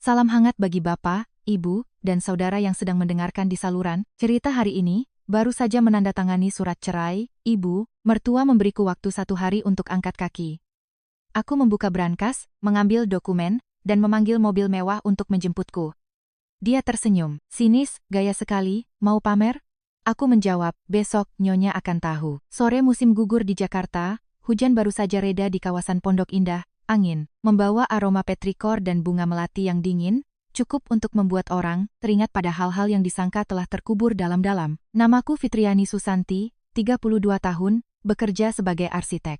Salam hangat bagi Bapak, Ibu, dan saudara yang sedang mendengarkan di saluran. Cerita hari ini, baru saja menandatangani surat cerai, Ibu, mertua memberiku waktu 1 hari untuk angkat kaki. Aku membuka brankas, mengambil dokumen, dan memanggil mobil mewah untuk menjemputku. Dia tersenyum, sinis, gaya sekali, mau pamer? Aku menjawab, besok Nyonya akan tahu. Sore musim gugur di Jakarta, hujan baru saja reda di kawasan Pondok Indah. Angin, membawa aroma petrikor dan bunga melati yang dingin, cukup untuk membuat orang teringat pada hal-hal yang disangka telah terkubur dalam-dalam. Namaku Fitriani Susanti, 32 tahun, bekerja sebagai arsitek.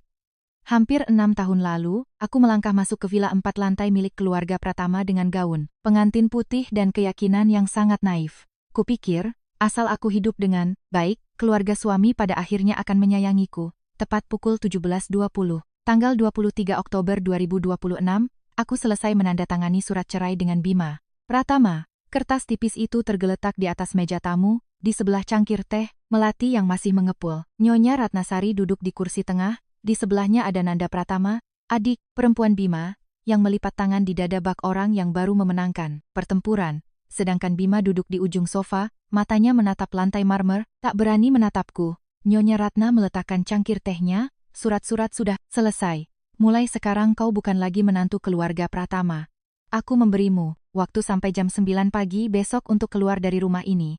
Hampir 6 tahun lalu, aku melangkah masuk ke villa 4 lantai milik keluarga Pratama dengan gaun pengantin putih dan keyakinan yang sangat naif. Kupikir, asal aku hidup dengan baik, keluarga suami pada akhirnya akan menyayangiku. Tepat pukul 17.20. Tanggal 23 Oktober 2026, aku selesai menandatangani surat cerai dengan Bima Pratama. Kertas tipis itu tergeletak di atas meja tamu, di sebelah cangkir teh melati yang masih mengepul. Nyonya Ratnasari duduk di kursi tengah, di sebelahnya ada Nanda Pratama, adik perempuan Bima, yang melipat tangan di dada bak orang yang baru memenangkan pertempuran. Sedangkan Bima duduk di ujung sofa, matanya menatap lantai marmer, tak berani menatapku. Nyonya Ratna meletakkan cangkir tehnya. Surat-surat sudah selesai. Mulai sekarang kau bukan lagi menantu keluarga Pratama. Aku memberimu waktu sampai jam 9 pagi besok untuk keluar dari rumah ini.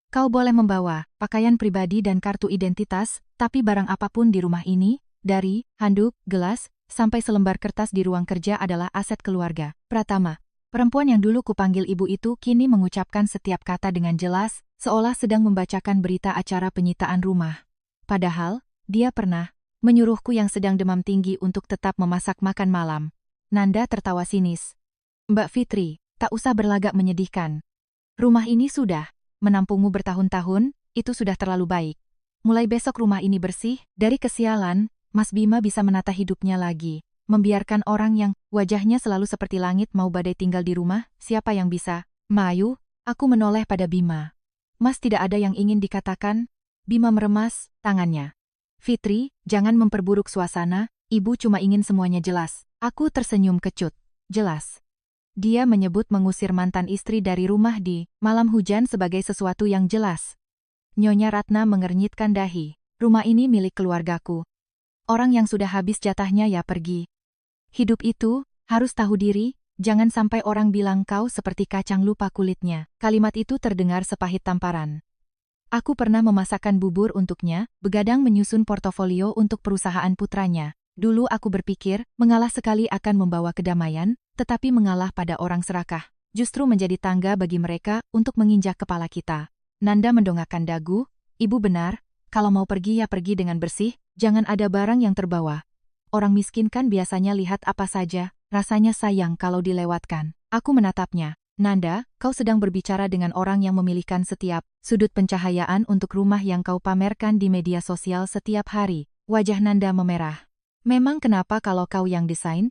Kau boleh membawa pakaian pribadi dan kartu identitas, tapi barang apapun di rumah ini, dari handuk, gelas, sampai selembar kertas di ruang kerja adalah aset keluarga Pratama. Perempuan yang dulu kupanggil ibu itu kini mengucapkan setiap kata dengan jelas, seolah sedang membacakan berita acara penyitaan rumah. Padahal, dia pernah menyuruhku yang sedang demam tinggi untuk tetap memasak makan malam. Nanda tertawa sinis. Mbak Fitri, tak usah berlagak menyedihkan. Rumah ini sudah menampungmu bertahun-tahun, itu sudah terlalu baik. Mulai besok rumah ini bersih, dari kesialan, Mas Bima bisa menata hidupnya lagi. Membiarkan orang yang wajahnya selalu seperti langit mau badai tinggal di rumah, siapa yang bisa? Mayu, aku menoleh pada Bima. Mas tidak ada yang ingin dikatakan? Bima meremas tangannya. Fitri, jangan memperburuk suasana, ibu cuma ingin semuanya jelas. Aku tersenyum kecut. Jelas. Dia menyebut mengusir mantan istri dari rumah di malam hujan sebagai sesuatu yang jelas. Nyonya Ratna mengernyitkan dahi. Rumah ini milik keluargaku. Orang yang sudah habis jatahnya ya pergi. Hidup itu, harus tahu diri, jangan sampai orang bilang kau seperti kacang lupa kulitnya. Kalimat itu terdengar sepahit tamparan. Aku pernah memasakkan bubur untuknya, begadang menyusun portofolio untuk perusahaan putranya. Dulu aku berpikir, mengalah sekali akan membawa kedamaian, tetapi mengalah pada orang serakah justru menjadi tangga bagi mereka untuk menginjak kepala kita. Nanda mendongakkan dagu, ibu benar, kalau mau pergi ya pergi dengan bersih, jangan ada barang yang terbawa. Orang miskin kan biasanya lihat apa saja, rasanya sayang kalau dilewatkan. Aku menatapnya. Nanda, kau sedang berbicara dengan orang yang memilihkan setiap sudut pencahayaan untuk rumah yang kau pamerkan di media sosial setiap hari. Wajah Nanda memerah. Memang kenapa kalau kau yang desain?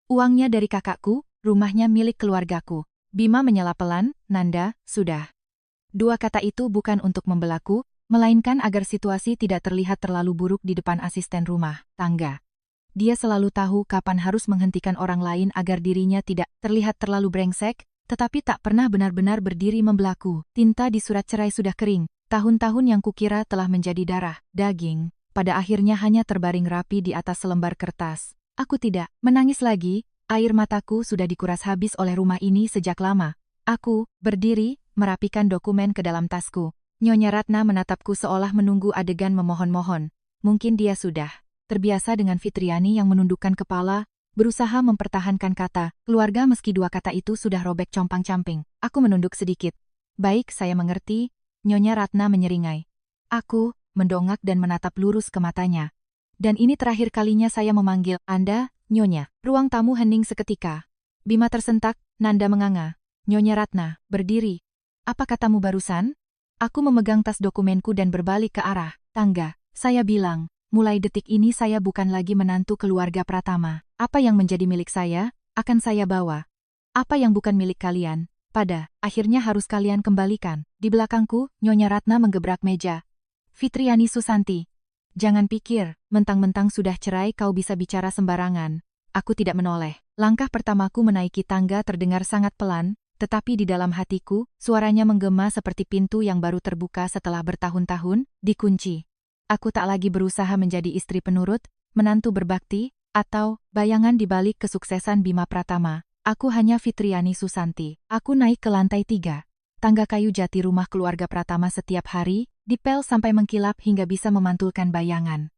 Uangnya dari kakakku, rumahnya milik keluargaku. Bima menyela pelan, Nanda, sudah. Dua kata itu bukan untuk membelaku, melainkan agar situasi tidak terlihat terlalu buruk di depan asisten rumah tangga. Dia selalu tahu kapan harus menghentikan orang lain agar dirinya tidak terlihat terlalu brengsek, tetapi tak pernah benar-benar berdiri membelaku. Tinta di surat cerai sudah kering. Tahun-tahun yang kukira telah menjadi darah, daging, pada akhirnya hanya terbaring rapi di atas selembar kertas. Aku tidak menangis lagi, air mataku sudah dikuras habis oleh rumah ini sejak lama. Aku berdiri, merapikan dokumen ke dalam tasku. Nyonya Ratna menatapku seolah menunggu adegan memohon-mohon. Mungkin dia sudah terbiasa dengan Fitriani yang menundukkan kepala, berusaha mempertahankan kata keluarga meski dua kata itu sudah robek compang-camping. Aku menunduk sedikit. Baik, saya mengerti. Nyonya Ratna menyeringai. Aku mendongak dan menatap lurus ke matanya. Dan ini terakhir kalinya saya memanggil Anda, Nyonya. Ruang tamu hening seketika. Bima tersentak, Nanda menganga. Nyonya Ratna, berdiri. Apa katamu barusan? Aku memegang tas dokumenku dan berbalik ke arah tangga. Saya bilang, mulai detik ini saya bukan lagi menantu keluarga Pratama. Apa yang menjadi milik saya, akan saya bawa. Apa yang bukan milik kalian, pada akhirnya harus kalian kembalikan. Di belakangku, Nyonya Ratna menggebrak meja. Fitriani Susanti. Jangan pikir, mentang-mentang sudah cerai kau bisa bicara sembarangan. Aku tidak menoleh. Langkah pertamaku menaiki tangga terdengar sangat pelan, tetapi di dalam hatiku, suaranya menggema seperti pintu yang baru terbuka setelah bertahun-tahun dikunci. Aku tak lagi berusaha menjadi istri penurut, menantu berbakti, atau bayangan di balik kesuksesan Bima Pratama. Aku hanya Fitriani Susanti. Aku naik ke lantai 3. Tangga kayu jati rumah keluarga Pratama setiap hari, dipel sampai mengkilap hingga bisa memantulkan bayangan.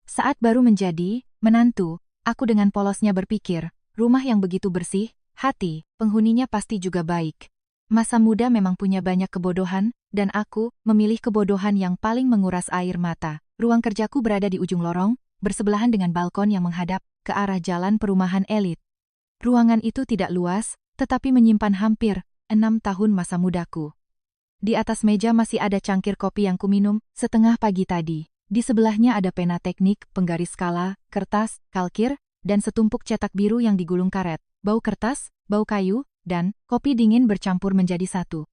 Saat baru menjadi menantu, aku dengan polosnya berpikir, rumah yang begitu bersih, hati, penghuninya pasti juga baik. Masa muda memang punya banyak kebodohan, dan aku memilih kebodohan yang paling menguras air mata. Ruang kerjaku berada di ujung lorong, bersebelahan dengan balkon yang menghadap ke arah jalan perumahan elit. Ruangan itu tidak luas, tetapi menyimpan hampir 6 tahun masa mudaku. Di atas meja masih ada cangkir kopi yang kuminum setengah pagi tadi. Di sebelahnya ada pena teknik, penggaris skala, kertas, kalkir, dan setumpuk cetak biru yang digulung karet. Bau kertas, bau kayu, dan kopi dingin bercampur menjadi satu.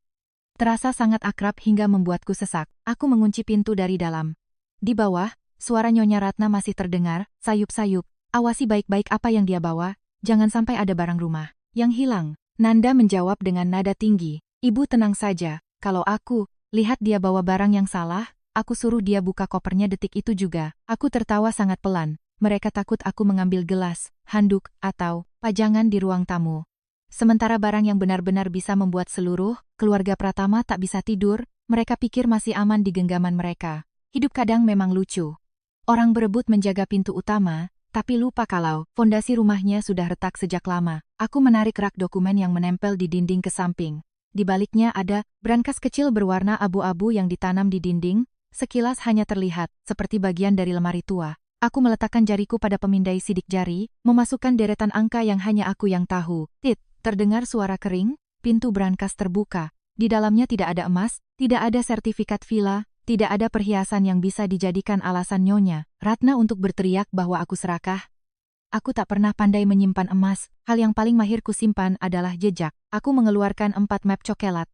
Terasa sangat akrab hingga membuatku sesak. Aku mengunci pintu dari dalam. Di bawah, suara Nyonya Ratna masih terdengar, sayup-sayup. Awasi baik-baik apa yang dia bawa, jangan sampai ada barang rumah yang hilang. Nanda menjawab dengan nada tinggi. Ibu tenang saja, kalau aku lihat dia bawa barang yang salah, aku suruh dia buka kopernya detik itu juga. Aku tertawa sangat pelan. Mereka takut aku mengambil gelas, handuk, atau pajangan di ruang tamu. Sementara barang yang benar-benar bisa membuat seluruh keluarga Pratama tak bisa tidur, mereka pikir masih aman di genggaman mereka. Hidup kadang memang lucu. Orang berebut menjaga pintu utama, tapi lupa kalau fondasi rumahnya sudah retak sejak lama. Aku menarik rak dokumen yang menempel di dinding ke samping. Di baliknya ada brankas kecil berwarna abu-abu yang ditanam di dinding, sekilas hanya terlihat seperti bagian dari lemari tua. Aku meletakkan jariku pada pemindai sidik jari, memasukkan deretan angka yang hanya aku yang tahu. Tit, terdengar suara kering, pintu brankas terbuka. Di dalamnya tidak ada emas, tidak ada sertifikat villa, tidak ada perhiasan yang bisa dijadikan alasan Nyonya Ratna untuk berteriak bahwa aku serakah. Aku tak pernah pandai menyimpan emas, hal yang paling mahir kusimpan adalah jejak. Aku mengeluarkan 4 map cokelat.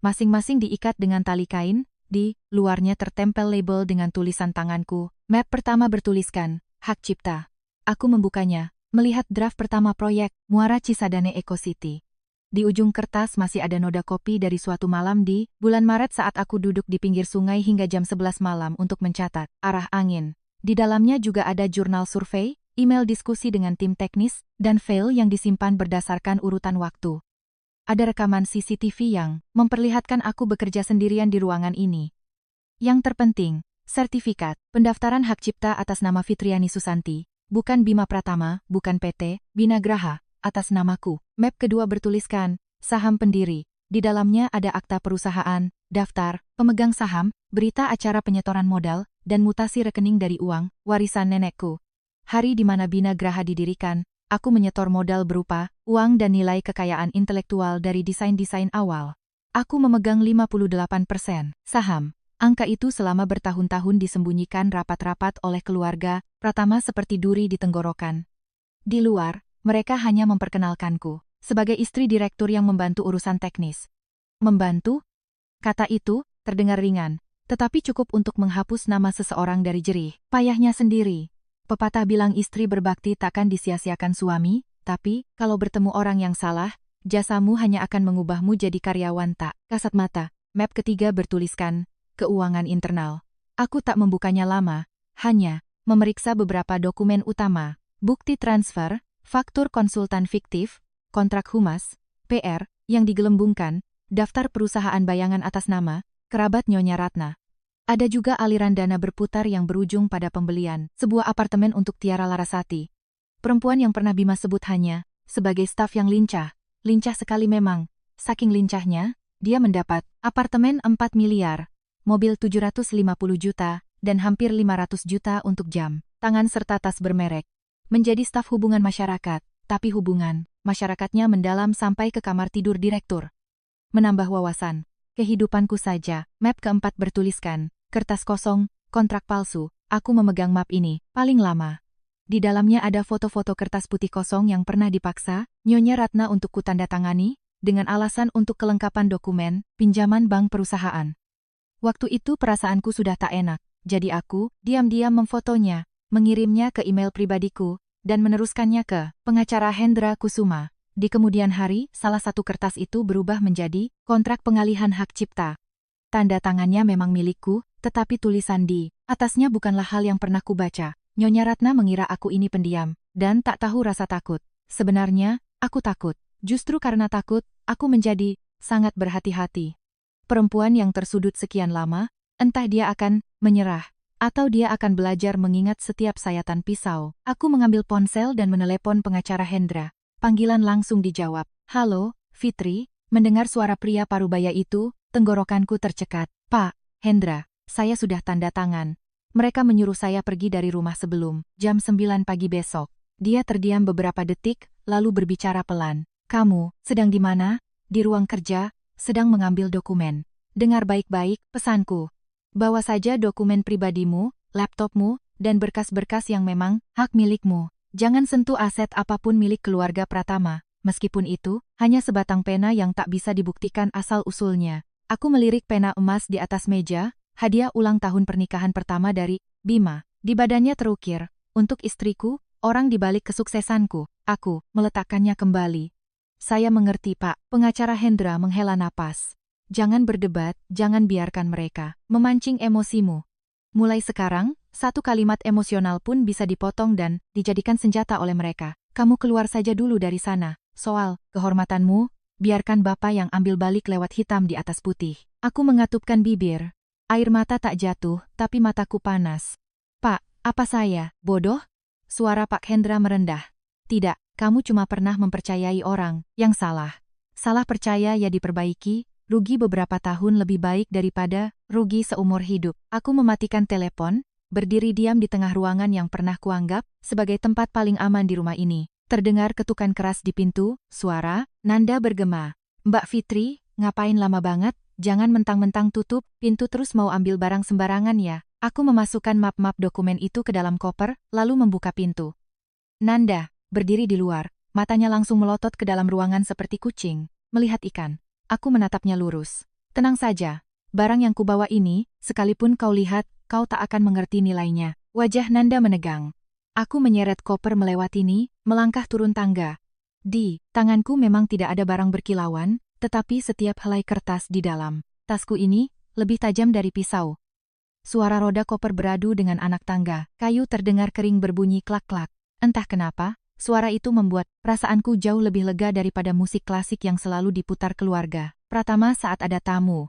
Masing-masing diikat dengan tali kain, di luarnya tertempel label dengan tulisan tanganku. Map pertama bertuliskan, hak cipta. Aku membukanya, melihat draft pertama proyek, Muara Cisadane Eco City. Di ujung kertas masih ada noda kopi dari suatu malam di bulan Maret saat aku duduk di pinggir sungai hingga jam 11 malam untuk mencatat arah angin. Di dalamnya juga ada jurnal survei, email diskusi dengan tim teknis, dan file yang disimpan berdasarkan urutan waktu. Ada rekaman CCTV yang memperlihatkan aku bekerja sendirian di ruangan ini. Yang terpenting, sertifikat pendaftaran hak cipta atas nama Fitriani Susanti, bukan Bima Pratama, bukan PT Binagraha, atas namaku. Map kedua bertuliskan, saham pendiri. Di dalamnya ada akta perusahaan, daftar, pemegang saham, berita acara penyetoran modal, dan mutasi rekening dari uang, warisan nenekku. Hari di mana Binagraha didirikan, aku menyetor modal berupa uang dan nilai kekayaan intelektual dari desain-desain awal. Aku memegang 58% saham. Angka itu selama bertahun-tahun disembunyikan rapat-rapat oleh keluarga Pratama seperti duri di tenggorokan. Di luar, mereka hanya memperkenalkanku sebagai istri direktur yang membantu urusan teknis. Membantu? Kata itu terdengar ringan, tetapi cukup untuk menghapus nama seseorang dari jerih payahnya sendiri. Pepatah bilang istri berbakti takkan disia-siakan suami, tapi kalau bertemu orang yang salah, jasamu hanya akan mengubahmu jadi karyawan tak kasat mata. Map ketiga bertuliskan, keuangan internal. Aku tak membukanya lama, hanya memeriksa beberapa dokumen utama, bukti transfer, faktur konsultan fiktif, kontrak humas, PR, yang digelembungkan, daftar perusahaan bayangan atas nama kerabat Nyonya Ratna. Ada juga aliran dana berputar yang berujung pada pembelian sebuah apartemen untuk Tiara Larasati. Perempuan yang pernah Bima sebut hanya sebagai staf yang lincah. Lincah sekali memang. Saking lincahnya, dia mendapat apartemen 4 miliar, mobil 750 juta, dan hampir 500 juta untuk jam tangan serta tas bermerek. Menjadi staf hubungan masyarakat, tapi hubungan masyarakatnya mendalam sampai ke kamar tidur direktur. Menambah wawasan kehidupanku saja. Map keempat bertuliskan, kertas kosong, kontrak palsu. Aku memegang map ini paling lama. Di dalamnya ada foto-foto kertas putih kosong yang pernah dipaksa Nyonya Ratna untuk kutandatangani, dengan alasan untuk kelengkapan dokumen pinjaman bank perusahaan. Waktu itu perasaanku sudah tak enak, jadi aku diam-diam memfotonya, mengirimnya ke email pribadiku, dan meneruskannya ke pengacara Hendra Kusuma. Di kemudian hari, salah satu kertas itu berubah menjadi kontrak pengalihan hak cipta. Tanda tangannya memang milikku, tetapi tulisan di atasnya bukanlah hal yang pernah kubaca. Nyonya Ratna mengira aku ini pendiam, dan tak tahu rasa takut. Sebenarnya, aku takut. Justru karena takut, aku menjadi sangat berhati-hati. Perempuan yang tersudut sekian lama, entah dia akan menyerah, atau dia akan belajar mengingat setiap sayatan pisau. Aku mengambil ponsel dan menelepon pengacara Hendra. Panggilan langsung dijawab. Halo, Fitri. Mendengar suara pria parubaya itu, tenggorokanku tercekat. Pak, Hendra, saya sudah tanda tangan. Mereka menyuruh saya pergi dari rumah sebelum jam 9 pagi besok. Dia terdiam beberapa detik, lalu berbicara pelan. Kamu sedang di mana? Di ruang kerja, sedang mengambil dokumen. Dengar baik-baik pesanku. Bawa saja dokumen pribadimu, laptopmu, dan berkas-berkas yang memang hak milikmu. Jangan sentuh aset apapun milik keluarga Pratama, meskipun itu hanya sebatang pena yang tak bisa dibuktikan asal-usulnya. Aku melirik pena emas di atas meja, hadiah ulang tahun pernikahan pertama dari Bima. Di badannya terukir, untuk istriku, orang di balik kesuksesanku. Aku meletakkannya kembali. Saya mengerti, Pak. Pengacara Hendra menghela napas. Jangan berdebat, jangan biarkan mereka memancing emosimu. Mulai sekarang, satu kalimat emosional pun bisa dipotong dan dijadikan senjata oleh mereka. Kamu keluar saja dulu dari sana. Soal kehormatanmu, biarkan Bapak yang ambil balik lewat hitam di atas putih. Aku mengatupkan bibir. Air mata tak jatuh, tapi mataku panas. Pak, apa saya bodoh? Suara Pak Hendra merendah. Tidak, kamu cuma pernah mempercayai orang yang salah. Salah percaya ya diperbaiki. Rugi beberapa tahun lebih baik daripada rugi seumur hidup. Aku mematikan telepon, berdiri diam di tengah ruangan yang pernah kuanggap sebagai tempat paling aman di rumah ini. Terdengar ketukan keras di pintu, suara Nanda bergema. Mbak Fitri, ngapain lama banget? Jangan mentang-mentang tutup pintu terus mau ambil barang sembarangan ya. Aku memasukkan map-map dokumen itu ke dalam koper, lalu membuka pintu. Nanda berdiri di luar, matanya langsung melotot ke dalam ruangan seperti kucing melihat ikan. Aku menatapnya lurus. Tenang saja, barang yang kubawa ini, sekalipun kau lihat, kau tak akan mengerti nilainya. Wajah Nanda menegang. Aku menyeret koper melewatinya, melangkah turun tangga. Di tanganku memang tidak ada barang berkilauan, tetapi setiap helai kertas di dalam tasku ini lebih tajam dari pisau. Suara roda koper beradu dengan anak tangga, kayu terdengar kering berbunyi klak-klak. Entah kenapa, suara itu membuat perasaanku jauh lebih lega daripada musik klasik yang selalu diputar keluarga Pratama saat ada tamu.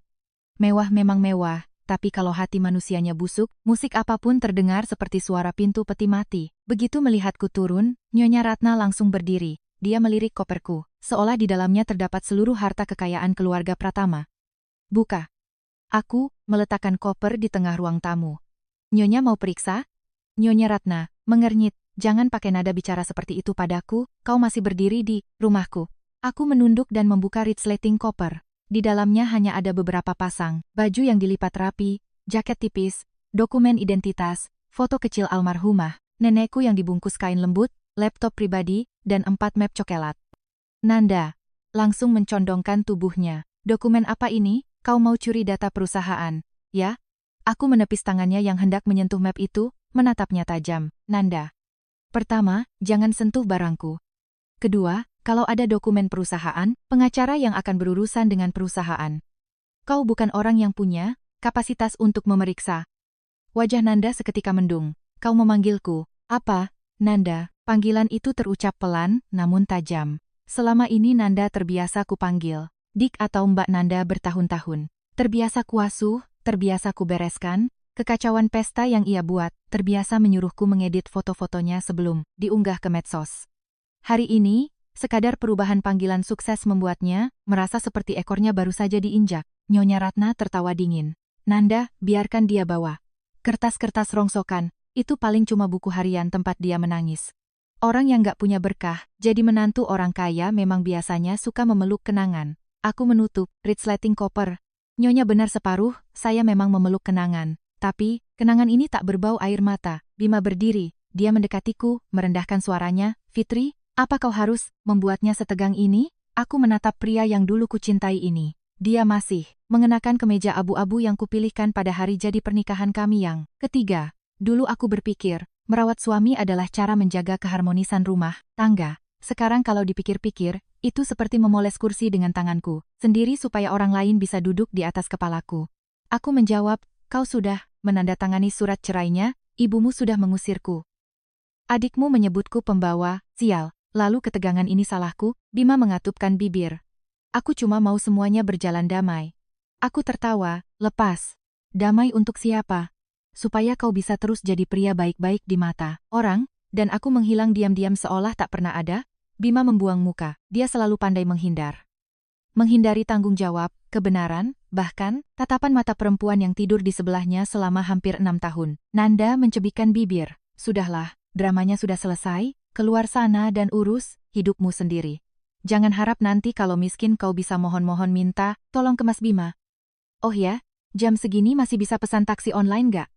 Mewah memang mewah, tapi kalau hati manusianya busuk, musik apapun terdengar seperti suara pintu peti mati. Begitu melihatku turun, Nyonya Ratna langsung berdiri. Dia melirik koperku, seolah di dalamnya terdapat seluruh harta kekayaan keluarga Pratama. Buka. Aku meletakkan koper di tengah ruang tamu. Nyonya mau periksa? Nyonya Ratna mengernyit. Jangan pakai nada bicara seperti itu padaku, kau masih berdiri di rumahku. Aku menunduk dan membuka resleting koper. Di dalamnya hanya ada beberapa pasang baju yang dilipat rapi, jaket tipis, dokumen identitas, foto kecil almarhumah, nenekku yang dibungkus kain lembut, laptop pribadi, dan 4 map coklat. Nanda langsung mencondongkan tubuhnya. Dokumen apa ini? Kau mau curi data perusahaan, ya? Aku menepis tangannya yang hendak menyentuh map itu, menatapnya tajam. Nanda. Pertama, jangan sentuh barangku. Kedua, kalau ada dokumen perusahaan, pengacara yang akan berurusan dengan perusahaan. Kau bukan orang yang punya kapasitas untuk memeriksa. Wajah Nanda seketika mendung. Kau memanggilku. Apa, Nanda? Panggilan itu terucap pelan, namun tajam. Selama ini Nanda terbiasa kupanggil Dik atau Mbak Nanda bertahun-tahun. Terbiasa kuasuh, terbiasa kubereskan, kekacauan pesta yang ia buat, terbiasa menyuruhku mengedit foto-fotonya sebelum diunggah ke medsos. Hari ini, sekadar perubahan panggilan sukses membuatnya merasa seperti ekornya baru saja diinjak. Nyonya Ratna tertawa dingin. Nanda, biarkan dia bawa. Kertas-kertas rongsokan, itu paling cuma buku harian tempat dia menangis. Orang yang gak punya berkah, jadi menantu orang kaya memang biasanya suka memeluk kenangan. Aku menutup resleting koper. Nyonya benar separuh, saya memang memeluk kenangan. Tapi, kenangan ini tak berbau air mata. Bima berdiri, dia mendekatiku, merendahkan suaranya. Fitri, apa kau harus membuatnya setegang ini? Aku menatap pria yang dulu kucintai ini. Dia masih mengenakan kemeja abu-abu yang kupilihkan pada hari jadi pernikahan kami yang ketiga. Dulu aku berpikir, Merawat suami adalah cara menjaga keharmonisan rumah tangga. Sekarang kalau dipikir-pikir, itu seperti memoles kursi dengan tanganku sendiri supaya orang lain bisa duduk di atas kepalaku. Aku menjawab, kau sudah menandatangani surat cerainya, ibumu sudah mengusirku. Adikmu menyebutku pembawa, sial. Lalu ketegangan ini salahku, Bima mengatupkan bibir. Aku cuma mau semuanya berjalan damai. Aku tertawa, lepas. Damai untuk siapa? Supaya kau bisa terus jadi pria baik-baik di mata orang, dan aku menghilang diam-diam seolah tak pernah ada. Bima membuang muka, dia selalu pandai menghindar. Menghindari tanggung jawab, kebenaran, bahkan tatapan mata perempuan yang tidur di sebelahnya selama hampir 6 tahun. Nanda mencebikkan bibir. Sudahlah, dramanya sudah selesai, keluar sana dan urus hidupmu sendiri. Jangan harap nanti kalau miskin kau bisa mohon-mohon minta, tolong ke Mas Bima. Oh ya, jam segini masih bisa pesan taksi online nggak?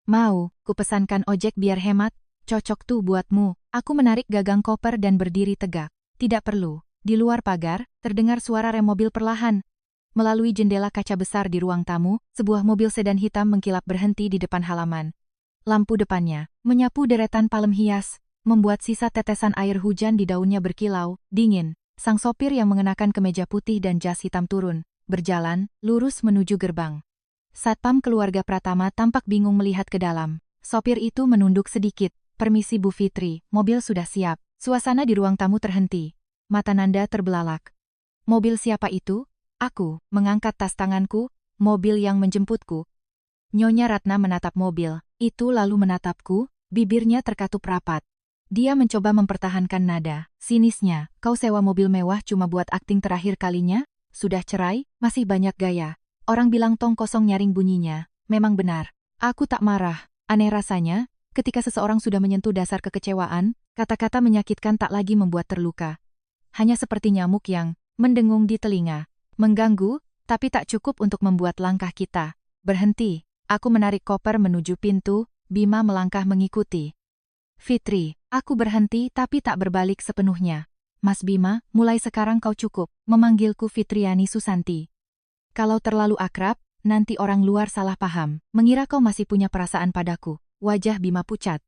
Mau, ku pesankan ojek biar hemat. Cocok tuh buatmu. Aku menarik gagang koper dan berdiri tegak. Tidak perlu. Di luar pagar, terdengar suara rem mobil perlahan. Melalui jendela kaca besar di ruang tamu, sebuah mobil sedan hitam mengkilap berhenti di depan halaman. Lampu depannya menyapu deretan palem hias, membuat sisa tetesan air hujan di daunnya berkilau, dingin. Sang sopir yang mengenakan kemeja putih dan jas hitam turun, berjalan, lurus menuju gerbang. Satpam keluarga Pratama tampak bingung melihat ke dalam. Sopir itu menunduk sedikit. Permisi Bu Fitri, mobil sudah siap. Suasana di ruang tamu terhenti. Mata Nanda terbelalak. Mobil siapa itu? Aku, mengangkat tas tanganku, mobil yang menjemputku. Nyonya Ratna menatap mobil, itu lalu menatapku, bibirnya terkatup rapat. Dia mencoba mempertahankan nada, sinisnya, kau sewa mobil mewah cuma buat akting terakhir kalinya? Sudah cerai, masih banyak gaya. Orang bilang tong kosong nyaring bunyinya, memang benar. Aku tak marah, aneh rasanya. Ketika seseorang sudah menyentuh dasar kekecewaan, kata-kata menyakitkan tak lagi membuat terluka. Hanya seperti nyamuk yang mendengung di telinga. Mengganggu, tapi tak cukup untuk membuat langkah kita berhenti. Aku menarik koper menuju pintu, Bima melangkah mengikuti. Fitri, aku berhenti tapi tak berbalik sepenuhnya. Mas Bima, mulai sekarang kau cukup memanggilku Fitriani Susanti. Kalau terlalu akrab, nanti orang luar salah paham, mengira kau masih punya perasaan padaku. Wajah Bima pucat.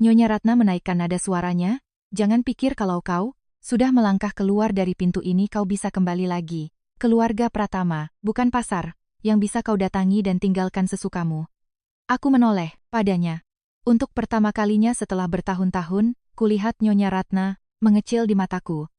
Nyonya Ratna menaikkan nada suaranya, jangan pikir kalau kau sudah melangkah keluar dari pintu ini kau bisa kembali lagi. Keluarga Pratama, bukan pasar, yang bisa kau datangi dan tinggalkan sesukamu. Aku menoleh padanya. Untuk pertama kalinya setelah bertahun-tahun, kulihat Nyonya Ratna mengecil di mataku.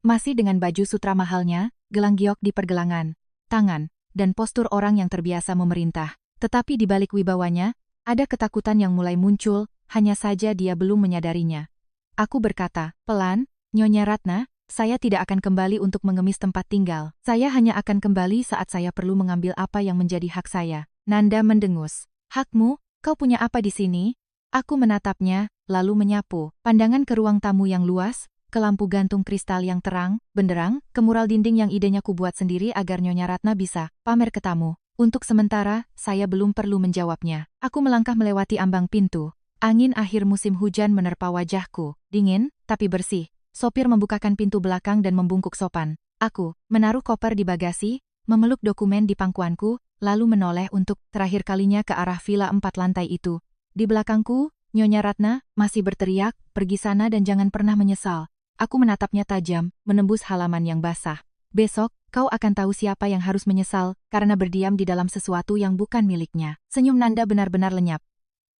Masih dengan baju sutra mahalnya, gelang giok di pergelangan, tangan, dan postur orang yang terbiasa memerintah. Tetapi di balik wibawanya, ada ketakutan yang mulai muncul, hanya saja dia belum menyadarinya. Aku berkata, pelan, Nyonya Ratna, saya tidak akan kembali untuk mengemis tempat tinggal. Saya hanya akan kembali saat saya perlu mengambil apa yang menjadi hak saya. Nanda mendengus. Hakmu? Kau punya apa di sini? Aku menatapnya, lalu menyapu. Pandangan ke ruang tamu yang luas, ke lampu gantung kristal yang terang, benderang, ke mural dinding yang idenya ku buat sendiri agar Nyonya Ratna bisa pamer ke tamu. Untuk sementara, saya belum perlu menjawabnya. Aku melangkah melewati ambang pintu. Angin akhir musim hujan menerpa wajahku. Dingin, tapi bersih. Sopir membukakan pintu belakang dan membungkuk sopan. Aku menaruh koper di bagasi, memeluk dokumen di pangkuanku, lalu menoleh untuk terakhir kalinya ke arah villa 4 lantai itu. Di belakangku, Nyonya Ratna masih berteriak, pergi sana dan jangan pernah menyesal. Aku menatapnya tajam, menembus halaman yang basah. Besok, kau akan tahu siapa yang harus menyesal karena berdiam di dalam sesuatu yang bukan miliknya. Senyum Nanda benar-benar lenyap.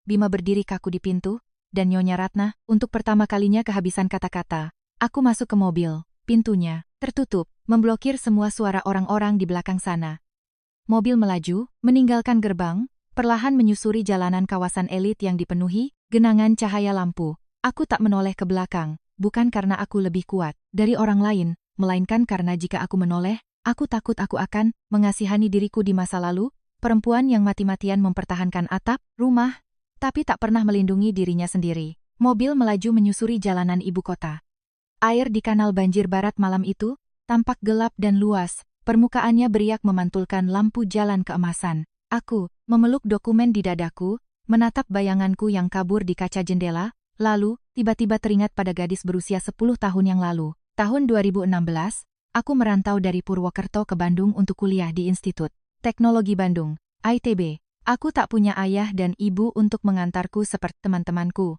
Bima berdiri kaku di pintu, dan Nyonya Ratna, untuk pertama kalinya kehabisan kata-kata. Aku masuk ke mobil, pintunya tertutup, memblokir semua suara orang-orang di belakang sana. Mobil melaju, meninggalkan gerbang, perlahan menyusuri jalanan kawasan elit yang dipenuhi genangan cahaya lampu. Aku tak menoleh ke belakang, bukan karena aku lebih kuat dari orang lain, melainkan karena jika aku menoleh, aku takut aku akan mengasihani diriku di masa lalu, perempuan yang mati-matian mempertahankan atap, rumah, tapi tak pernah melindungi dirinya sendiri. Mobil melaju menyusuri jalanan ibu kota. Air di kanal banjir barat malam itu tampak gelap dan luas, permukaannya beriak memantulkan lampu jalan keemasan. Aku memeluk dokumen di dadaku, menatap bayanganku yang kabur di kaca jendela, lalu tiba-tiba teringat pada gadis berusia 10 tahun yang lalu. Tahun 2016, aku merantau dari Purwokerto ke Bandung untuk kuliah di Institut Teknologi Bandung, ITB. Aku tak punya ayah dan ibu untuk mengantarku seperti teman-temanku.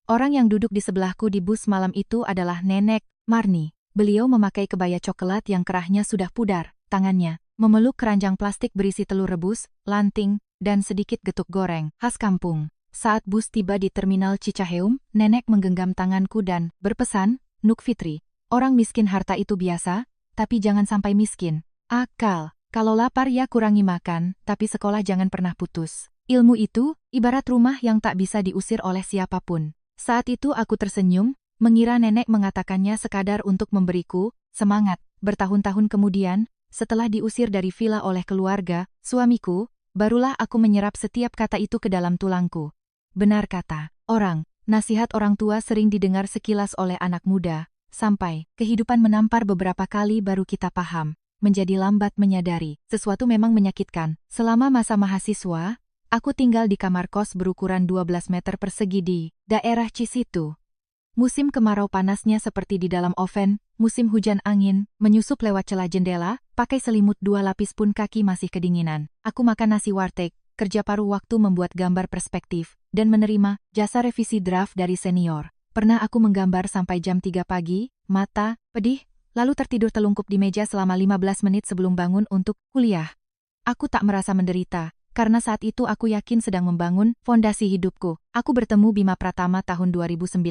Orang yang duduk di sebelahku di bus malam itu adalah Nenek Marni. Beliau memakai kebaya coklat yang kerahnya sudah pudar. Tangannya memeluk keranjang plastik berisi telur rebus, lanting, dan sedikit getuk goreng khas kampung. Saat bus tiba di terminal Cicaheum, Nenek menggenggam tanganku dan berpesan, "Nuk Fitri, orang miskin harta itu biasa, tapi jangan sampai miskin. Akal. Kalau lapar ya kurangi makan, tapi sekolah jangan pernah putus. Ilmu itu, ibarat rumah yang tak bisa diusir oleh siapapun." Saat itu aku tersenyum, mengira nenek mengatakannya sekadar untuk memberiku semangat. Bertahun-tahun kemudian, setelah diusir dari villa oleh keluarga, suamiku, barulah aku menyerap setiap kata itu ke dalam tulangku. Benar kata orang, nasihat orang tua sering didengar sekilas oleh anak muda, sampai kehidupan menampar beberapa kali baru kita paham. Menjadi lambat menyadari, sesuatu memang menyakitkan. Selama masa mahasiswa, aku tinggal di kamar kos berukuran 12 meter persegi di daerah Cisitu. Musim kemarau panasnya seperti di dalam oven, musim hujan angin, menyusup lewat celah jendela, pakai selimut 2 lapis pun kaki masih kedinginan. Aku makan nasi warteg, kerja paruh waktu membuat gambar perspektif, dan menerima jasa revisi draft dari senior. Pernah aku menggambar sampai jam 3 pagi, mata pedih, lalu tertidur telungkup di meja selama 15 menit sebelum bangun untuk kuliah. Aku tak merasa menderita, karena saat itu aku yakin sedang membangun fondasi hidupku. Aku bertemu Bima Pratama tahun 2019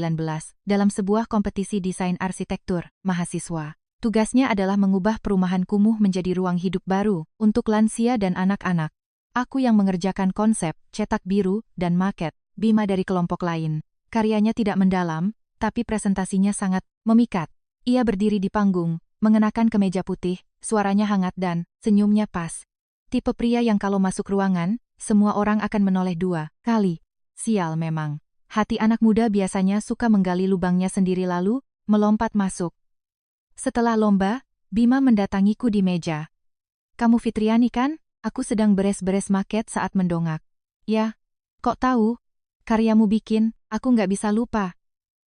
dalam sebuah kompetisi desain arsitektur mahasiswa. Tugasnya adalah mengubah perumahan kumuh menjadi ruang hidup baru untuk lansia dan anak-anak. Aku yang mengerjakan konsep, cetak biru, dan maket. Bima dari kelompok lain. Karyanya tidak mendalam, tapi presentasinya sangat memikat. Ia berdiri di panggung, mengenakan kemeja putih, suaranya hangat dan senyumnya pas. Tipe pria yang kalau masuk ruangan, semua orang akan menoleh 2 kali. Sial memang. Hati anak muda biasanya suka menggali lubangnya sendiri lalu melompat masuk. Setelah lomba, Bima mendatangiku di meja. "Kamu Fitriani kan? Aku sedang beres-beres maket saat mendongak." "Ya, kok tahu? Karyamu bikin, aku nggak bisa lupa.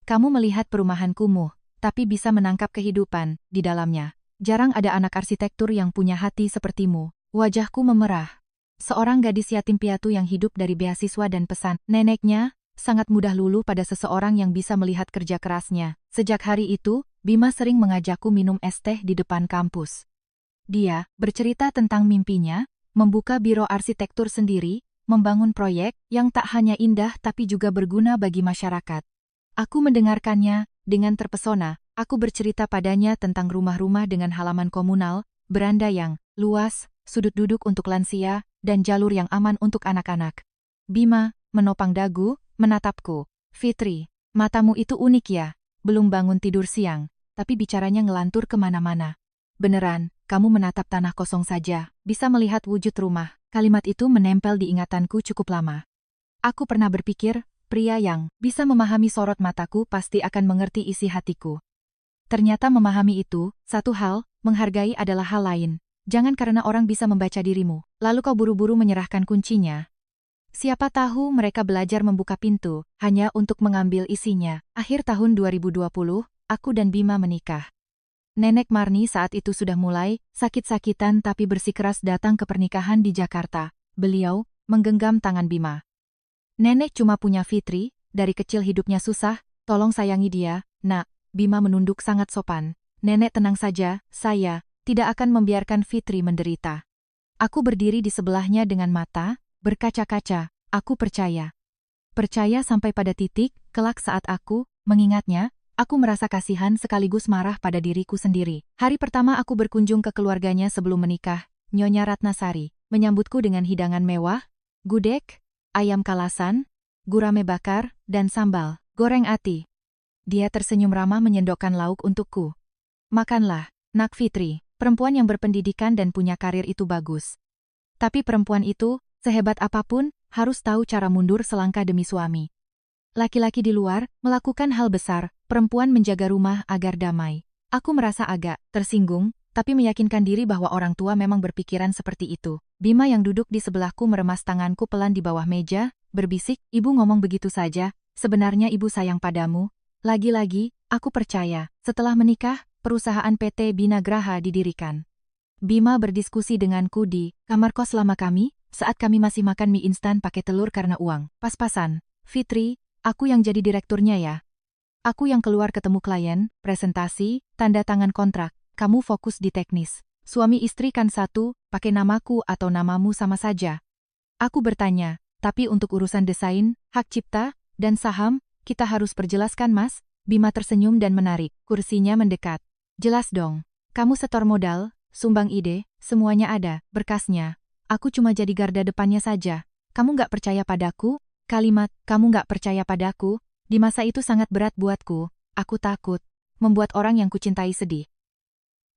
Kamu melihat perumahan kumuh, tapi bisa menangkap kehidupan di dalamnya. Jarang ada anak arsitektur yang punya hati sepertimu." Wajahku memerah. Seorang gadis yatim piatu yang hidup dari beasiswa dan pesan neneknya, sangat mudah luluh pada seseorang yang bisa melihat kerja kerasnya. Sejak hari itu, Bima sering mengajakku minum es teh di depan kampus. Dia bercerita tentang mimpinya, membuka biro arsitektur sendiri, membangun proyek yang tak hanya indah tapi juga berguna bagi masyarakat. Aku mendengarkannya dengan terpesona. Aku bercerita padanya tentang rumah-rumah dengan halaman komunal, beranda yang luas, sudut duduk untuk lansia, dan jalur yang aman untuk anak-anak. Bima menopang dagu, menatapku. "Fitri, matamu itu unik ya, belum bangun tidur siang, tapi bicaranya ngelantur kemana-mana. Beneran, kamu menatap tanah kosong saja, bisa melihat wujud rumah." Kalimat itu menempel di ingatanku cukup lama. Aku pernah berpikir, pria yang bisa memahami sorot mataku pasti akan mengerti isi hatiku. Ternyata memahami itu, satu hal, menghargai adalah hal lain. Jangan karena orang bisa membaca dirimu, lalu kau buru-buru menyerahkan kuncinya. Siapa tahu mereka belajar membuka pintu, hanya untuk mengambil isinya. Akhir tahun 2020, aku dan Bima menikah. Nenek Marni saat itu sudah mulai sakit-sakitan tapi bersikeras datang ke pernikahan di Jakarta. Beliau menggenggam tangan Bima. "Nenek cuma punya Fitri, dari kecil hidupnya susah, tolong sayangi dia, nak." Bima menunduk sangat sopan. "Nenek tenang saja, saya tidak akan membiarkan Fitri menderita." Aku berdiri di sebelahnya dengan mata berkaca-kaca. Aku percaya. Percaya sampai pada titik, kelak saat aku mengingatnya, aku merasa kasihan sekaligus marah pada diriku sendiri. Hari pertama aku berkunjung ke keluarganya sebelum menikah, Nyonya Ratnasari menyambutku dengan hidangan mewah, gudeg, ayam kalasan, gurame bakar, dan sambal goreng ati. Dia tersenyum ramah menyendokkan lauk untukku. "Makanlah, Nak Fitri. Perempuan yang berpendidikan dan punya karir itu bagus. Tapi perempuan itu, sehebat apapun, harus tahu cara mundur selangkah demi suami. Laki-laki di luar melakukan hal besar, perempuan menjaga rumah agar damai." Aku merasa agak tersinggung, tapi meyakinkan diri bahwa orang tua memang berpikiran seperti itu. Bima yang duduk di sebelahku meremas tanganku pelan di bawah meja, berbisik, "Ibu ngomong begitu saja, sebenarnya ibu sayang padamu." Lagi-lagi, aku percaya, setelah menikah, perusahaan PT Bina Graha didirikan. Bima berdiskusi denganku di kamar kos lama kami, Saat kami masih makan mie instan pakai telur karena uang. Pas-pasan. Fitri, aku yang jadi direkturnya ya. Aku yang keluar ketemu klien, presentasi, tanda tangan kontrak. Kamu fokus di teknis. Suami istri kan satu, pakai namaku atau namamu sama saja. Aku bertanya, tapi untuk urusan desain, hak cipta, dan saham, kita harus perjelaskan mas. Bima tersenyum dan menarik. Kursinya mendekat. Jelas dong. Kamu setor modal, sumbang ide, semuanya ada, berkasnya. Aku cuma jadi garda depannya saja. Kamu nggak percaya padaku? Kalimat, kamu nggak percaya padaku, di masa itu sangat berat buatku. Aku takut. Membuat orang yang kucintai sedih.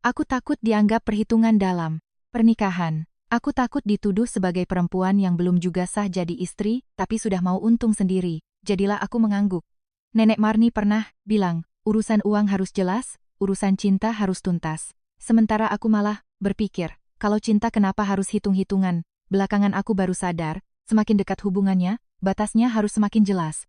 Aku takut dianggap perhitungan dalam pernikahan. Aku takut dituduh sebagai perempuan yang belum juga sah jadi istri, tapi sudah mau untung sendiri. Jadilah aku mengangguk. Nenek Marni pernah bilang, urusan uang harus jelas, urusan cinta harus tuntas. Sementara aku malah berpikir, kalau cinta kenapa harus hitung-hitungan? Belakangan aku baru sadar, semakin dekat hubungannya, batasnya harus semakin jelas.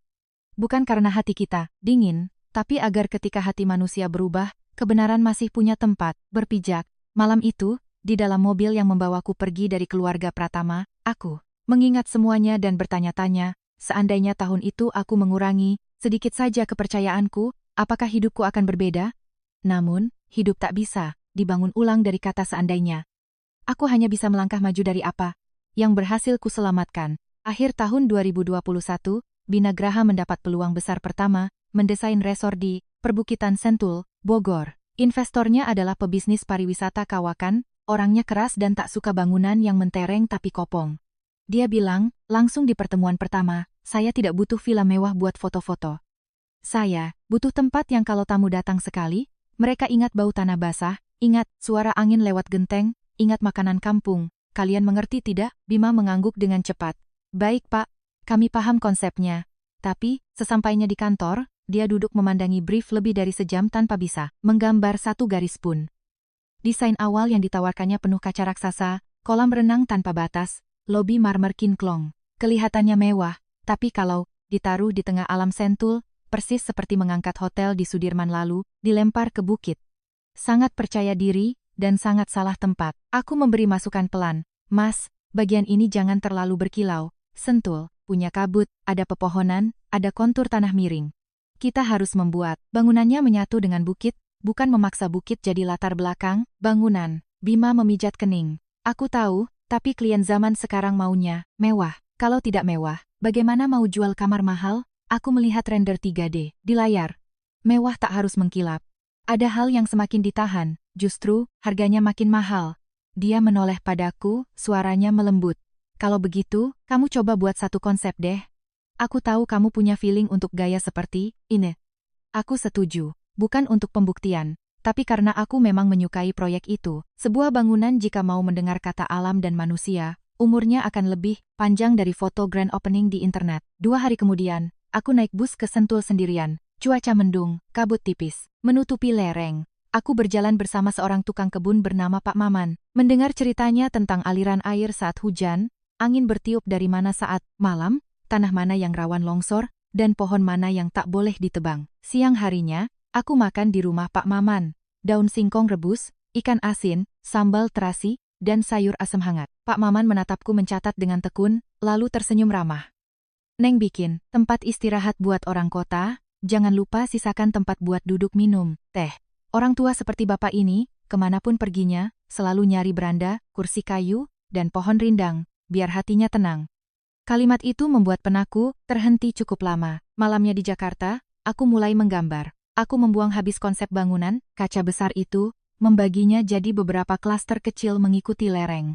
Bukan karena hati kita dingin, tapi agar ketika hati manusia berubah, kebenaran masih punya tempat berpijak. Malam itu, di dalam mobil yang membawaku pergi dari keluarga Pratama, aku mengingat semuanya dan bertanya-tanya, seandainya tahun itu aku mengurangi sedikit saja kepercayaanku, apakah hidupku akan berbeda? Namun, hidup tak bisa dibangun ulang dari kata seandainya. Aku hanya bisa melangkah maju dari apa yang berhasil kuselamatkan. Akhir tahun 2021, Binagraha mendapat peluang besar pertama, mendesain resor di Perbukitan Sentul, Bogor. Investornya adalah pebisnis pariwisata kawakan, orangnya keras dan tak suka bangunan yang mentereng tapi kopong. Dia bilang, langsung di pertemuan pertama, saya tidak butuh villa mewah buat foto-foto. Saya butuh tempat yang kalau tamu datang sekali, mereka ingat bau tanah basah, ingat suara angin lewat genteng, ingat makanan kampung. Kalian mengerti tidak? Bima mengangguk dengan cepat. Baik pak, kami paham konsepnya. Tapi, sesampainya di kantor, dia duduk memandangi brief lebih dari sejam tanpa bisa menggambar satu garis pun. Desain awal yang ditawarkannya penuh kaca raksasa, kolam renang tanpa batas, lobi marmer kinklong. Kelihatannya mewah, tapi kalau ditaruh di tengah alam Sentul, persis seperti mengangkat hotel di Sudirman lalu, dilempar ke bukit. Sangat percaya diri, dan sangat salah tempat. Aku memberi masukan pelan. Mas, bagian ini jangan terlalu berkilau. Sentul, punya kabut, ada pepohonan, ada kontur tanah miring. Kita harus membuat bangunannya menyatu dengan bukit, bukan memaksa bukit jadi latar belakang, bangunan. Bima memijat kening. Aku tahu, tapi klien zaman sekarang maunya mewah. Kalau tidak mewah, bagaimana mau jual kamar mahal? Aku melihat render 3D di layar. Mewah tak harus mengkilap. Ada hal yang semakin ditahan, justru harganya makin mahal. Dia menoleh padaku, suaranya melembut. Kalau begitu, kamu coba buat satu konsep deh. Aku tahu kamu punya feeling untuk gaya seperti ini. Aku setuju, bukan untuk pembuktian, tapi karena aku memang menyukai proyek itu. Sebuah bangunan jika mau mendengar kata alam dan manusia, umurnya akan lebih panjang dari foto grand opening di internet. 2 hari kemudian, aku naik bus ke Sentul sendirian. Cuaca mendung, kabut tipis, menutupi lereng. Aku berjalan bersama seorang tukang kebun bernama Pak Maman. Mendengar ceritanya tentang aliran air saat hujan, angin bertiup dari mana saat malam, tanah mana yang rawan longsor, dan pohon mana yang tak boleh ditebang. Siang harinya, aku makan di rumah Pak Maman. Daun singkong rebus, ikan asin, sambal terasi, dan sayur asam hangat. Pak Maman menatapku mencatat dengan tekun, lalu tersenyum ramah. Neng bikin tempat istirahat buat orang kota. Jangan lupa sisakan tempat buat duduk minum teh. Orang tua seperti bapak ini, kemanapun perginya, selalu nyari beranda, kursi kayu, dan pohon rindang, biar hatinya tenang. Kalimat itu membuat penaku terhenti cukup lama. Malamnya di Jakarta, aku mulai menggambar. Aku membuang habis konsep bangunan, kaca besar itu, membaginya jadi beberapa klaster kecil mengikuti lereng.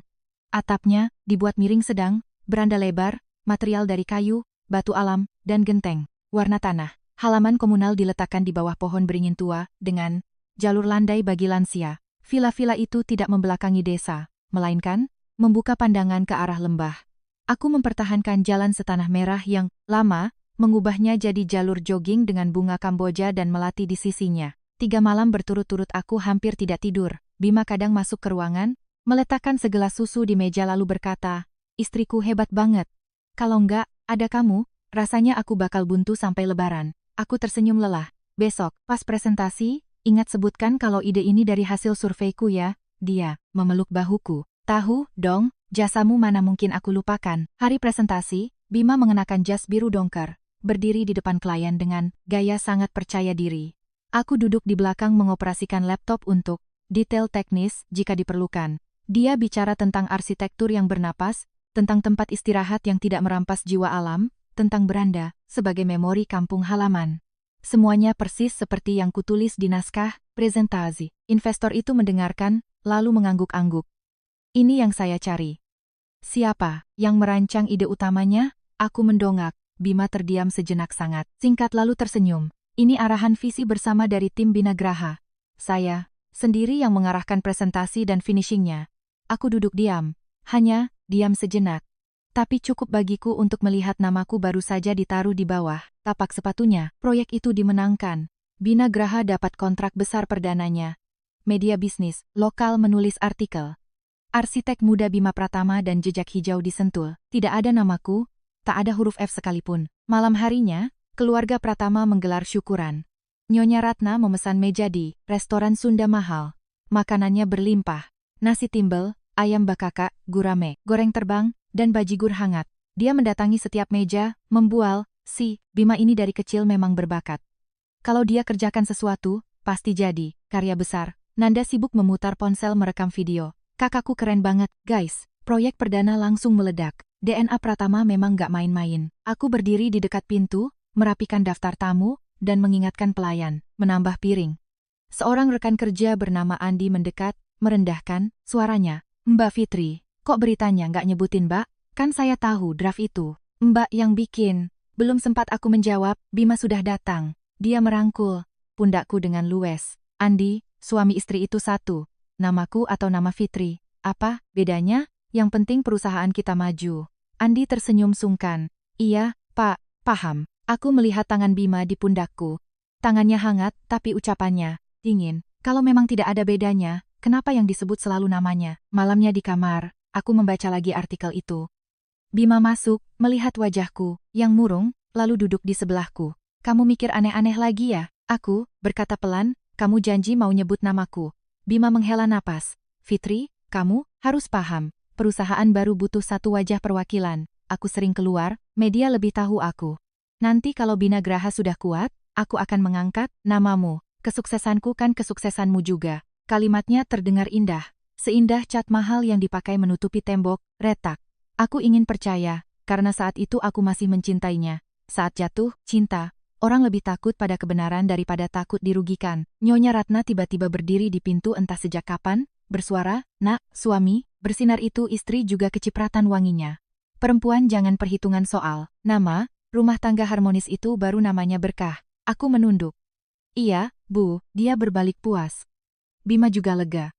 Atapnya dibuat miring sedang, beranda lebar, material dari kayu, batu alam, dan genteng, warna tanah. Halaman komunal diletakkan di bawah pohon beringin tua, dengan jalur landai bagi lansia. Vila-vila itu tidak membelakangi desa, melainkan membuka pandangan ke arah lembah. Aku mempertahankan jalan setanah merah yang lama, mengubahnya jadi jalur jogging dengan bunga Kamboja dan melati di sisinya. 3 malam berturut-turut aku hampir tidak tidur. Bima kadang masuk ke ruangan, meletakkan segelas susu di meja lalu berkata, istriku hebat banget. Kalau enggak, ada kamu, rasanya aku bakal buntu sampai lebaran. Aku tersenyum lelah. Besok, pas presentasi, ingat sebutkan kalau ide ini dari hasil surveiku ya. Dia memeluk bahuku. Tahu, dong, Jasamu mana mungkin aku lupakan. Hari presentasi, Bima mengenakan jas biru dongker, berdiri di depan klien dengan gaya sangat percaya diri. Aku duduk di belakang mengoperasikan laptop untuk detail teknis jika diperlukan. Dia bicara tentang arsitektur yang bernapas, tentang tempat istirahat yang tidak merampas jiwa alam, tentang beranda sebagai memori kampung halaman. Semuanya persis seperti yang kutulis di naskah presentasi. Investor itu mendengarkan, lalu mengangguk-angguk. Ini yang saya cari. Siapa yang merancang ide utamanya? Aku mendongak. Bima terdiam sejenak sangat singkat lalu tersenyum. Ini arahan visi bersama dari tim Binagraha. Saya sendiri yang mengarahkan presentasi dan finishingnya. Aku duduk diam. Hanya diam sejenak. Tapi cukup bagiku untuk melihat namaku baru saja ditaruh di bawah tapak sepatunya. Proyek itu dimenangkan. Binagraha dapat kontrak besar perdananya. Media bisnis lokal menulis artikel. Arsitek muda Bima Pratama dan jejak hijau di Sentul. Tidak ada namaku, tak ada huruf F sekalipun. Malam harinya, keluarga Pratama menggelar syukuran. Nyonya Ratna memesan meja di restoran Sunda mahal. Makanannya berlimpah. Nasi timbel, ayam bakaka, gurame, goreng terbang, dan bajigur hangat. Dia mendatangi setiap meja, membual, si Bima ini dari kecil memang berbakat. Kalau dia kerjakan sesuatu, pasti jadi karya besar. Nanda sibuk memutar ponsel merekam video. Kakakku keren banget, guys. Proyek perdana langsung meledak. DNA Pratama memang gak main-main. Aku berdiri di dekat pintu, merapikan daftar tamu, dan mengingatkan pelayan, menambah piring. Seorang rekan kerja bernama Andi mendekat, merendahkan suaranya. Mbak Fitri, kok beritanya gak nyebutin Mbak? Kan saya tahu draft itu. Mbak yang bikin. Belum sempat aku menjawab, Bima sudah datang. Dia merangkul pundakku dengan luwes. Andi, suami istri itu satu. Namaku atau nama Fitri? Apa bedanya? Yang penting perusahaan kita maju. Andi tersenyum sungkan. Iya, Pak, paham. Aku melihat tangan Bima di pundakku. Tangannya hangat, tapi ucapannya dingin. Kalau memang tidak ada bedanya, kenapa yang disebut selalu namanya? Malamnya di kamar, aku membaca lagi artikel itu. Bima masuk, melihat wajahku, yang murung, lalu duduk di sebelahku. Kamu mikir aneh-aneh lagi ya? Aku berkata pelan, kamu janji mau nyebut namaku. Bima menghela napas. Fitri, kamu harus paham. Perusahaan baru butuh satu wajah perwakilan. Aku sering keluar, media lebih tahu aku. Nanti kalau Binagraha sudah kuat, aku akan mengangkat namamu. Kesuksesanku kan kesuksesanmu juga. Kalimatnya terdengar indah. Seindah cat mahal yang dipakai menutupi tembok, retak. Aku ingin percaya, karena saat itu aku masih mencintainya. Saat jatuh cinta, orang lebih takut pada kebenaran daripada takut dirugikan. Nyonya Ratna tiba-tiba berdiri di pintu entah sejak kapan, bersuara, "Nak, suami." Bersinar itu istri juga kecipratan wanginya. Perempuan jangan perhitungan soal nama, rumah tangga harmonis itu baru namanya berkah. Aku menunduk. Iya, Bu, dia berbalik puas. Bima juga lega.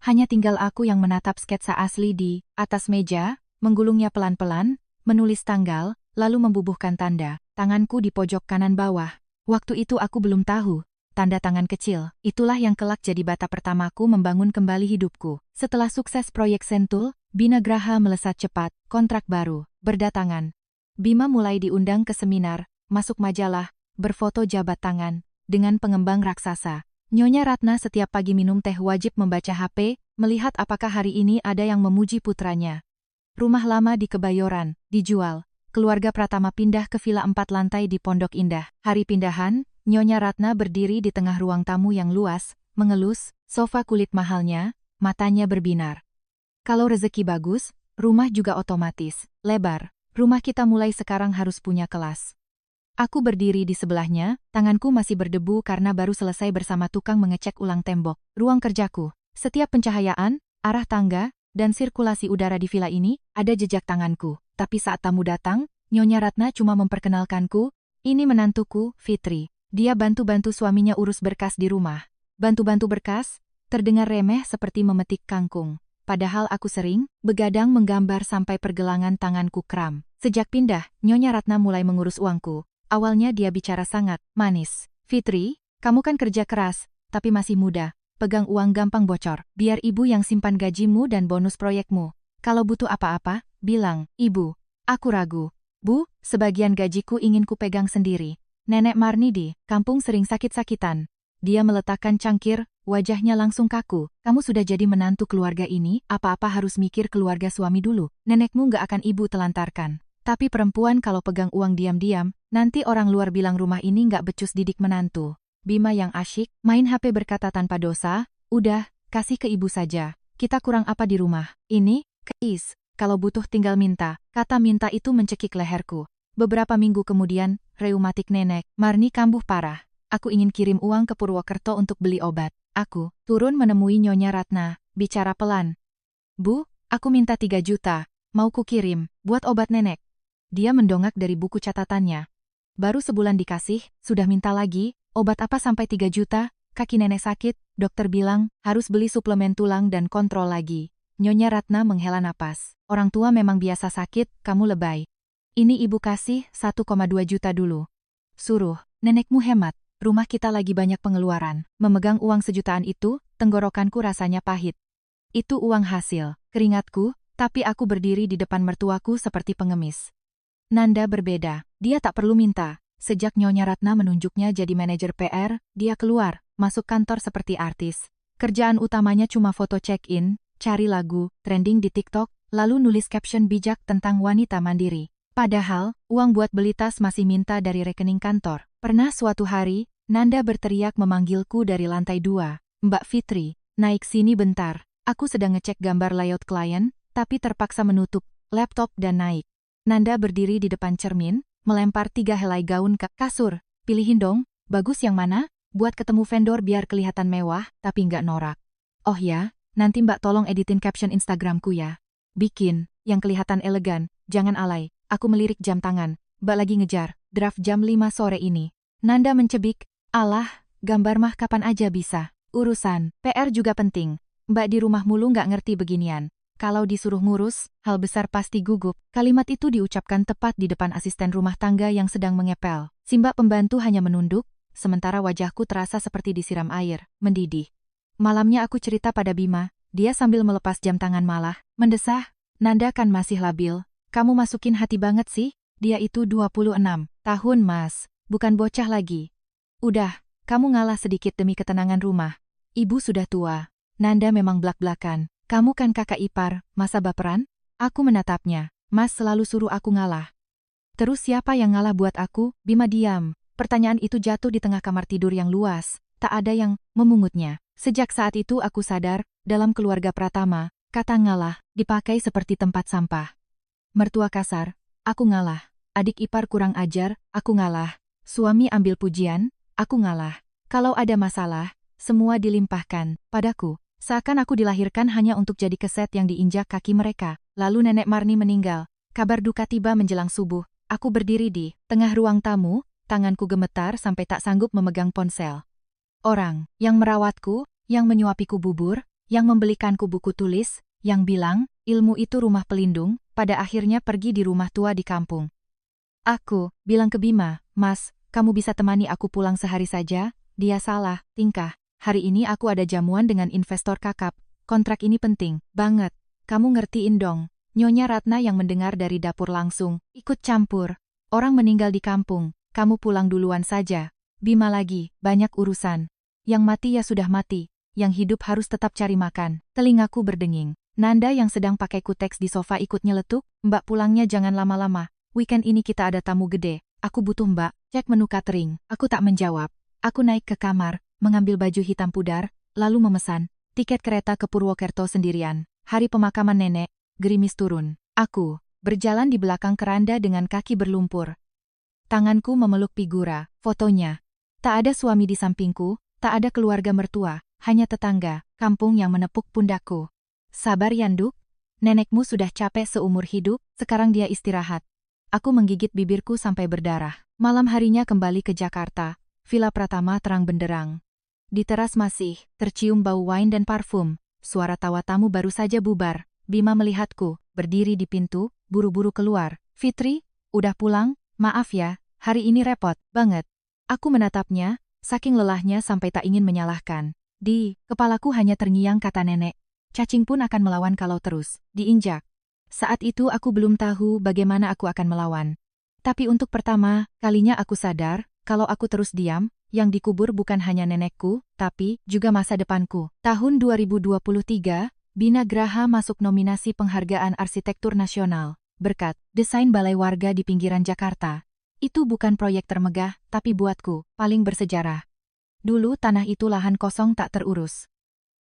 Hanya tinggal aku yang menatap sketsa asli di atas meja, menggulungnya pelan-pelan, menulis tanggal, lalu membubuhkan tanda. Tanganku di pojok kanan bawah. Waktu itu aku belum tahu. Tanda tangan kecil, itulah yang kelak jadi bata pertamaku membangun kembali hidupku. Setelah sukses proyek Sentul, Binagraha melesat cepat, kontrak baru, berdatangan. Bima mulai diundang ke seminar, masuk majalah, berfoto jabat tangan, dengan pengembang raksasa. Nyonya Ratna setiap pagi minum teh wajib membaca HP, melihat apakah hari ini ada yang memuji putranya. Rumah lama di Kebayoran, dijual. Keluarga Pratama pindah ke villa 4 lantai di Pondok Indah. Hari pindahan, Nyonya Ratna berdiri di tengah ruang tamu yang luas, mengelus, sofa kulit mahalnya, matanya berbinar. Kalau rezeki bagus, rumah juga otomatis lebar. Rumah kita mulai sekarang harus punya kelas. Aku berdiri di sebelahnya, tanganku masih berdebu karena baru selesai bersama tukang mengecek ulang tembok. Ruang kerjaku, setiap pencahayaan, arah tangga, dan sirkulasi udara di villa ini, ada jejak tanganku. Tapi saat tamu datang, Nyonya Ratna cuma memperkenalkanku, ini menantuku, Fitri. Dia bantu-bantu suaminya urus berkas di rumah. Bantu-bantu berkas, terdengar remeh seperti memetik kangkung. Padahal aku sering begadang menggambar sampai pergelangan tanganku kram. Sejak pindah, Nyonya Ratna mulai mengurus uangku. Awalnya dia bicara sangat manis. Fitri, kamu kan kerja keras, tapi masih muda. Pegang uang gampang bocor. Biar ibu yang simpan gajimu dan bonus proyekmu. Kalau butuh apa-apa, bilang, ibu. Aku ragu. Bu, sebagian gajiku ingin kupegang sendiri. Nenek Marni di kampung sering sakit-sakitan. Dia meletakkan cangkir, wajahnya langsung kaku. Kamu sudah jadi menantu keluarga ini, apa-apa harus mikir keluarga suami dulu. Nenekmu gak akan ibu telantarkan. Tapi perempuan kalau pegang uang diam-diam, nanti orang luar bilang rumah ini gak becus didik menantu. Bima yang asyik, main HP berkata tanpa dosa, udah, kasih ke ibu saja. Kita kurang apa di rumah? Ini, keis. Kalau butuh tinggal minta. Kata minta itu mencekik leherku. Beberapa minggu kemudian, reumatik nenek, Marni kambuh parah. Aku ingin kirim uang ke Purwokerto untuk beli obat. Aku turun menemui Nyonya Ratna, bicara pelan. Bu, aku minta 3 juta, mau ku kirim, buat obat nenek. Dia mendongak dari buku catatannya. Baru sebulan dikasih, sudah minta lagi, obat apa sampai 3 juta, kaki nenek sakit, dokter bilang, harus beli suplemen tulang dan kontrol lagi. Nyonya Ratna menghela napas. Orang tua memang biasa sakit, kamu lebay. Ini ibu kasih 1,2 juta dulu. Suruh, nenekmu hemat. Rumah kita lagi banyak pengeluaran. Memegang uang sejutaan itu, tenggorokanku rasanya pahit. Itu uang hasil, keringatku, tapi aku berdiri di depan mertuaku seperti pengemis. Nanda berbeda, dia tak perlu minta. Sejak Nyonya Ratna menunjuknya jadi manajer PR, dia keluar, masuk kantor seperti artis. Kerjaan utamanya cuma foto check-in, cari lagu, trending di TikTok, lalu nulis caption bijak tentang wanita mandiri. Padahal, uang buat beli tas masih minta dari rekening kantor. Pernah suatu hari, Nanda berteriak memanggilku dari lantai 2. Mbak Fitri, naik sini bentar. Aku sedang ngecek gambar layout klien, tapi terpaksa menutup laptop dan naik. Nanda berdiri di depan cermin, melempar 3 helai gaun ke kasur. Pilihin dong, bagus yang mana? Buat ketemu vendor biar kelihatan mewah, tapi nggak norak. Oh ya, nanti Mbak tolong editin caption Instagramku ya. Bikin, yang kelihatan elegan, jangan alay. Aku melirik jam tangan. Mbak lagi ngejar, draft jam 5 sore ini. Nanda mencebik, alah, gambar mah kapan aja bisa. Urusan, PR juga penting. Mbak di rumah mulu nggak ngerti beginian. Kalau disuruh ngurus, hal besar pasti gugup. Kalimat itu diucapkan tepat di depan asisten rumah tangga yang sedang mengepel. Si Mbak pembantu hanya menunduk, sementara wajahku terasa seperti disiram air, mendidih. Malamnya aku cerita pada Bima, dia sambil melepas jam tangan malah, mendesah, Nanda kan masih labil. Kamu masukin hati banget sih. Dia itu 26 tahun mas, bukan bocah lagi. Udah, kamu ngalah sedikit demi ketenangan rumah. Ibu sudah tua. Nanda memang blak-blakan. Kamu kan kakak ipar, masa baperan? Aku menatapnya. Mas selalu suruh aku ngalah. Terus siapa yang ngalah buat aku? Bima diam. Pertanyaan itu jatuh di tengah kamar tidur yang luas. Tak ada yang memungutnya. Sejak saat itu aku sadar, dalam keluarga Pratama, kata ngalah dipakai seperti tempat sampah. Mertua kasar, aku ngalah. Adik ipar kurang ajar, aku ngalah. Suami ambil pujian, aku ngalah. Kalau ada masalah, semua dilimpahkan padaku. Seakan aku dilahirkan hanya untuk jadi keset yang diinjak kaki mereka. Lalu nenek Marni meninggal. Kabar duka tiba menjelang subuh. Aku berdiri di tengah ruang tamu, tanganku gemetar sampai tak sanggup memegang ponsel. Orang yang merawatku, yang menyuapiku bubur, yang membelikanku buku tulis, yang bilang, ilmu itu rumah pelindung, pada akhirnya pergi di rumah tua di kampung. Aku bilang ke Bima, Mas, kamu bisa temani aku pulang sehari saja? Dia salah tingkah. Hari ini aku ada jamuan dengan investor kakap. Kontrak ini penting banget. Kamu ngertiin dong. Nyonya Ratna yang mendengar dari dapur langsung ikut campur. Orang meninggal di kampung. Kamu pulang duluan saja. Bima lagi, banyak urusan. Yang mati ya sudah mati. Yang hidup harus tetap cari makan. Telingaku berdenging. Nanda yang sedang pakai kuteks di sofa ikut nyeletuk. Mbak pulangnya jangan lama-lama. Weekend ini kita ada tamu gede. Aku butuh Mbak, cek menu catering. Aku tak menjawab. Aku naik ke kamar, mengambil baju hitam pudar, lalu memesan tiket kereta ke Purwokerto sendirian. Hari pemakaman nenek, gerimis turun. Aku berjalan di belakang keranda dengan kaki berlumpur. Tanganku memeluk figura, fotonya. Tak ada suami di sampingku, tak ada keluarga mertua, hanya tetangga, kampung yang menepuk pundakku. Sabar Yanduk, nenekmu sudah capek seumur hidup, sekarang dia istirahat. Aku menggigit bibirku sampai berdarah. Malam harinya kembali ke Jakarta. Villa Pratama terang benderang. Di teras masih tercium bau wine dan parfum. Suara tawa tamu baru saja bubar. Bima melihatku, berdiri di pintu, buru-buru keluar. Fitri, udah pulang? Maaf ya, hari ini repot banget. Aku menatapnya, saking lelahnya sampai tak ingin menyalahkan. Di kepalaku hanya terngiang kata nenek. Cacing pun akan melawan kalau terus diinjak. Saat itu aku belum tahu bagaimana aku akan melawan. Tapi untuk pertama kalinya aku sadar, kalau aku terus diam, yang dikubur bukan hanya nenekku, tapi juga masa depanku. Tahun 2023, Bina Graha masuk nominasi Penghargaan Arsitektur Nasional, berkat desain balai warga di pinggiran Jakarta. Itu bukan proyek termegah, tapi buatku, paling bersejarah. Dulu tanah itu lahan kosong tak terurus.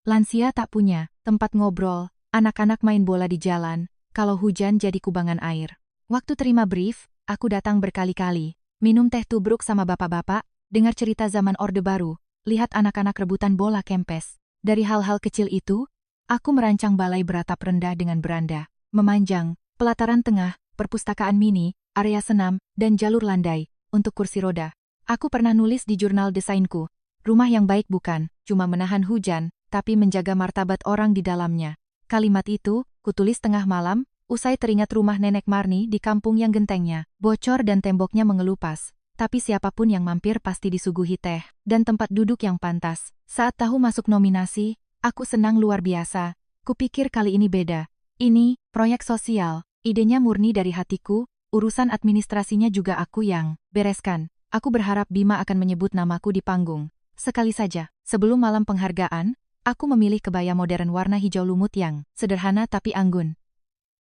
Lansia tak punya tempat ngobrol, anak-anak main bola di jalan, kalau hujan jadi kubangan air. Waktu terima brief, aku datang berkali-kali, minum teh tubruk sama bapak-bapak, dengar cerita zaman Orde Baru, lihat anak-anak rebutan bola kempes. Dari hal-hal kecil itu, aku merancang balai beratap rendah dengan beranda, memanjang, pelataran tengah, perpustakaan mini, area senam, dan jalur landai, untuk kursi roda. Aku pernah nulis di jurnal desainku, rumah yang baik bukan cuma menahan hujan, tapi menjaga martabat orang di dalamnya. Kalimat itu, kutulis tengah malam, usai teringat rumah Nenek Marni di kampung yang gentengnya bocor dan temboknya mengelupas. Tapi siapapun yang mampir pasti disuguhi teh dan tempat duduk yang pantas. Saat tahu masuk nominasi, aku senang luar biasa. Kupikir kali ini beda. Ini proyek sosial, idenya murni dari hatiku, urusan administrasinya juga aku yang bereskan. Aku berharap Bima akan menyebut namaku di panggung. Sekali saja, sebelum malam penghargaan, aku memilih kebaya modern warna hijau lumut yang sederhana tapi anggun.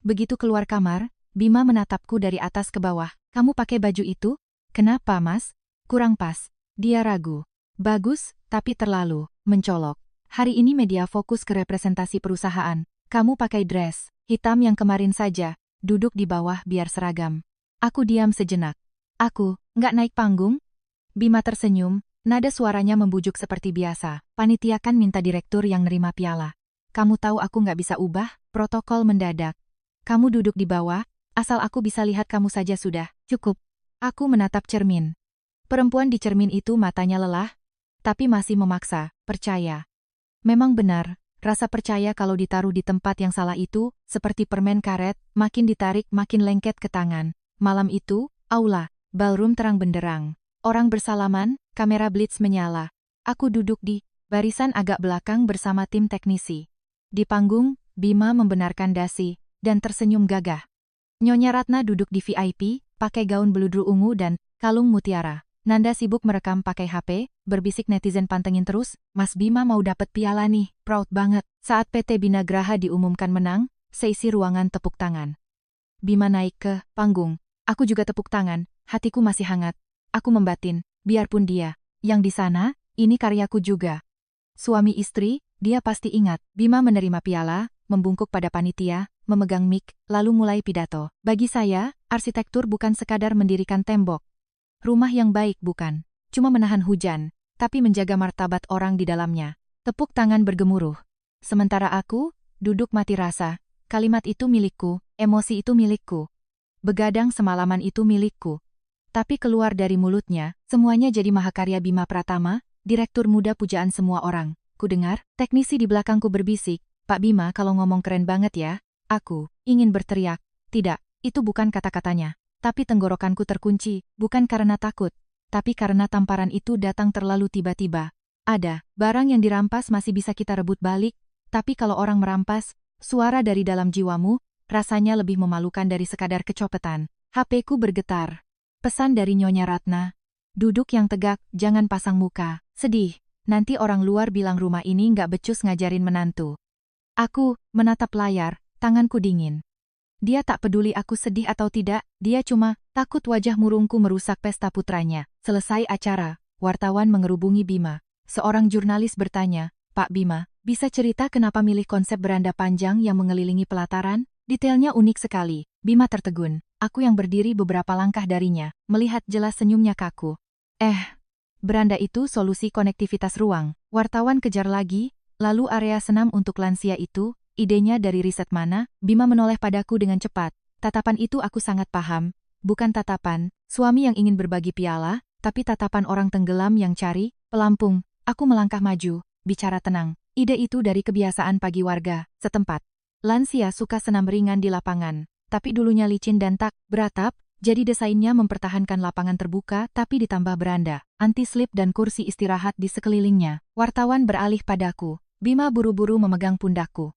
Begitu keluar kamar, Bima menatapku dari atas ke bawah. Kamu pakai baju itu? Kenapa, Mas? Kurang pas. Dia ragu. Bagus, tapi terlalu mencolok. Hari ini media fokus ke representasi perusahaan. Kamu pakai dress hitam yang kemarin saja, duduk di bawah biar seragam. Aku diam sejenak. Aku nggak naik panggung? Bima tersenyum, nada suaranya membujuk seperti biasa. Panitia kan minta direktur yang nerima piala. Kamu tahu aku nggak bisa ubah, protokol mendadak. Kamu duduk di bawah, asal aku bisa lihat kamu saja sudah cukup. Aku menatap cermin. Perempuan di cermin itu matanya lelah, tapi masih memaksa, percaya. Memang benar, rasa percaya kalau ditaruh di tempat yang salah itu, seperti permen karet, makin ditarik makin lengket ke tangan. Malam itu, aula, ballroom terang benderang. Orang bersalaman, kamera blitz menyala. Aku duduk di barisan agak belakang bersama tim teknisi. Di panggung, Bima membenarkan dasi, dan tersenyum gagah. Nyonya Ratna duduk di VIP, pakai gaun beludru ungu dan kalung mutiara. Nanda sibuk merekam pakai HP, berbisik netizen pantengin terus, Mas Bima mau dapat piala nih, proud banget. Saat PT Bina Graha diumumkan menang, seisi ruangan tepuk tangan. Bima naik ke panggung. Aku juga tepuk tangan, hatiku masih hangat. Aku membatin, biarpun dia yang di sana, ini karyaku juga. Suami istri, dia pasti ingat. Bima menerima piala, membungkuk pada panitia, memegang mic, lalu mulai pidato. Bagi saya, arsitektur bukan sekadar mendirikan tembok. Rumah yang baik bukan cuma menahan hujan, tapi menjaga martabat orang di dalamnya. Tepuk tangan bergemuruh. Sementara aku, duduk mati rasa. Kalimat itu milikku, emosi itu milikku. Begadang semalaman itu milikku. Tapi keluar dari mulutnya, semuanya jadi mahakarya Bima Pratama, direktur muda pujaan semua orang. Ku dengar, teknisi di belakangku berbisik, Pak Bima kalau ngomong keren banget ya. Aku ingin berteriak. Tidak, itu bukan kata-katanya. Tapi tenggorokanku terkunci, bukan karena takut, tapi karena tamparan itu datang terlalu tiba-tiba. Ada barang yang dirampas masih bisa kita rebut balik, tapi kalau orang merampas, suara dari dalam jiwamu, rasanya lebih memalukan dari sekadar kecopetan. HP-ku bergetar. Pesan dari Nyonya Ratna. Duduk yang tegak, jangan pasang muka sedih. Nanti orang luar bilang rumah ini nggak becus ngajarin menantu. Aku menatap layar, tanganku dingin. Dia tak peduli aku sedih atau tidak, dia cuma takut wajah murungku merusak pesta putranya. Selesai acara, wartawan mengerubungi Bima. Seorang jurnalis bertanya, Pak Bima, bisa cerita kenapa milih konsep beranda panjang yang mengelilingi pelataran? Detailnya unik sekali. Bima tertegun. Aku yang berdiri beberapa langkah darinya, melihat jelas senyumnya kaku. Beranda itu solusi konektivitas ruang. Wartawan kejar lagi, lalu area senam untuk lansia itu, idenya dari riset mana? Bima menoleh padaku dengan cepat. Tatapan itu aku sangat paham. Bukan tatapan suami yang ingin berbagi piala, tapi tatapan orang tenggelam yang cari pelampung. Aku melangkah maju, bicara tenang. Ide itu dari kebiasaan pagi warga setempat. Lansia suka senam ringan di lapangan, tapi dulunya licin dan tak beratap, jadi desainnya mempertahankan lapangan terbuka tapi ditambah beranda, anti-slip dan kursi istirahat di sekelilingnya. Wartawan beralih padaku. Bima buru-buru memegang pundakku.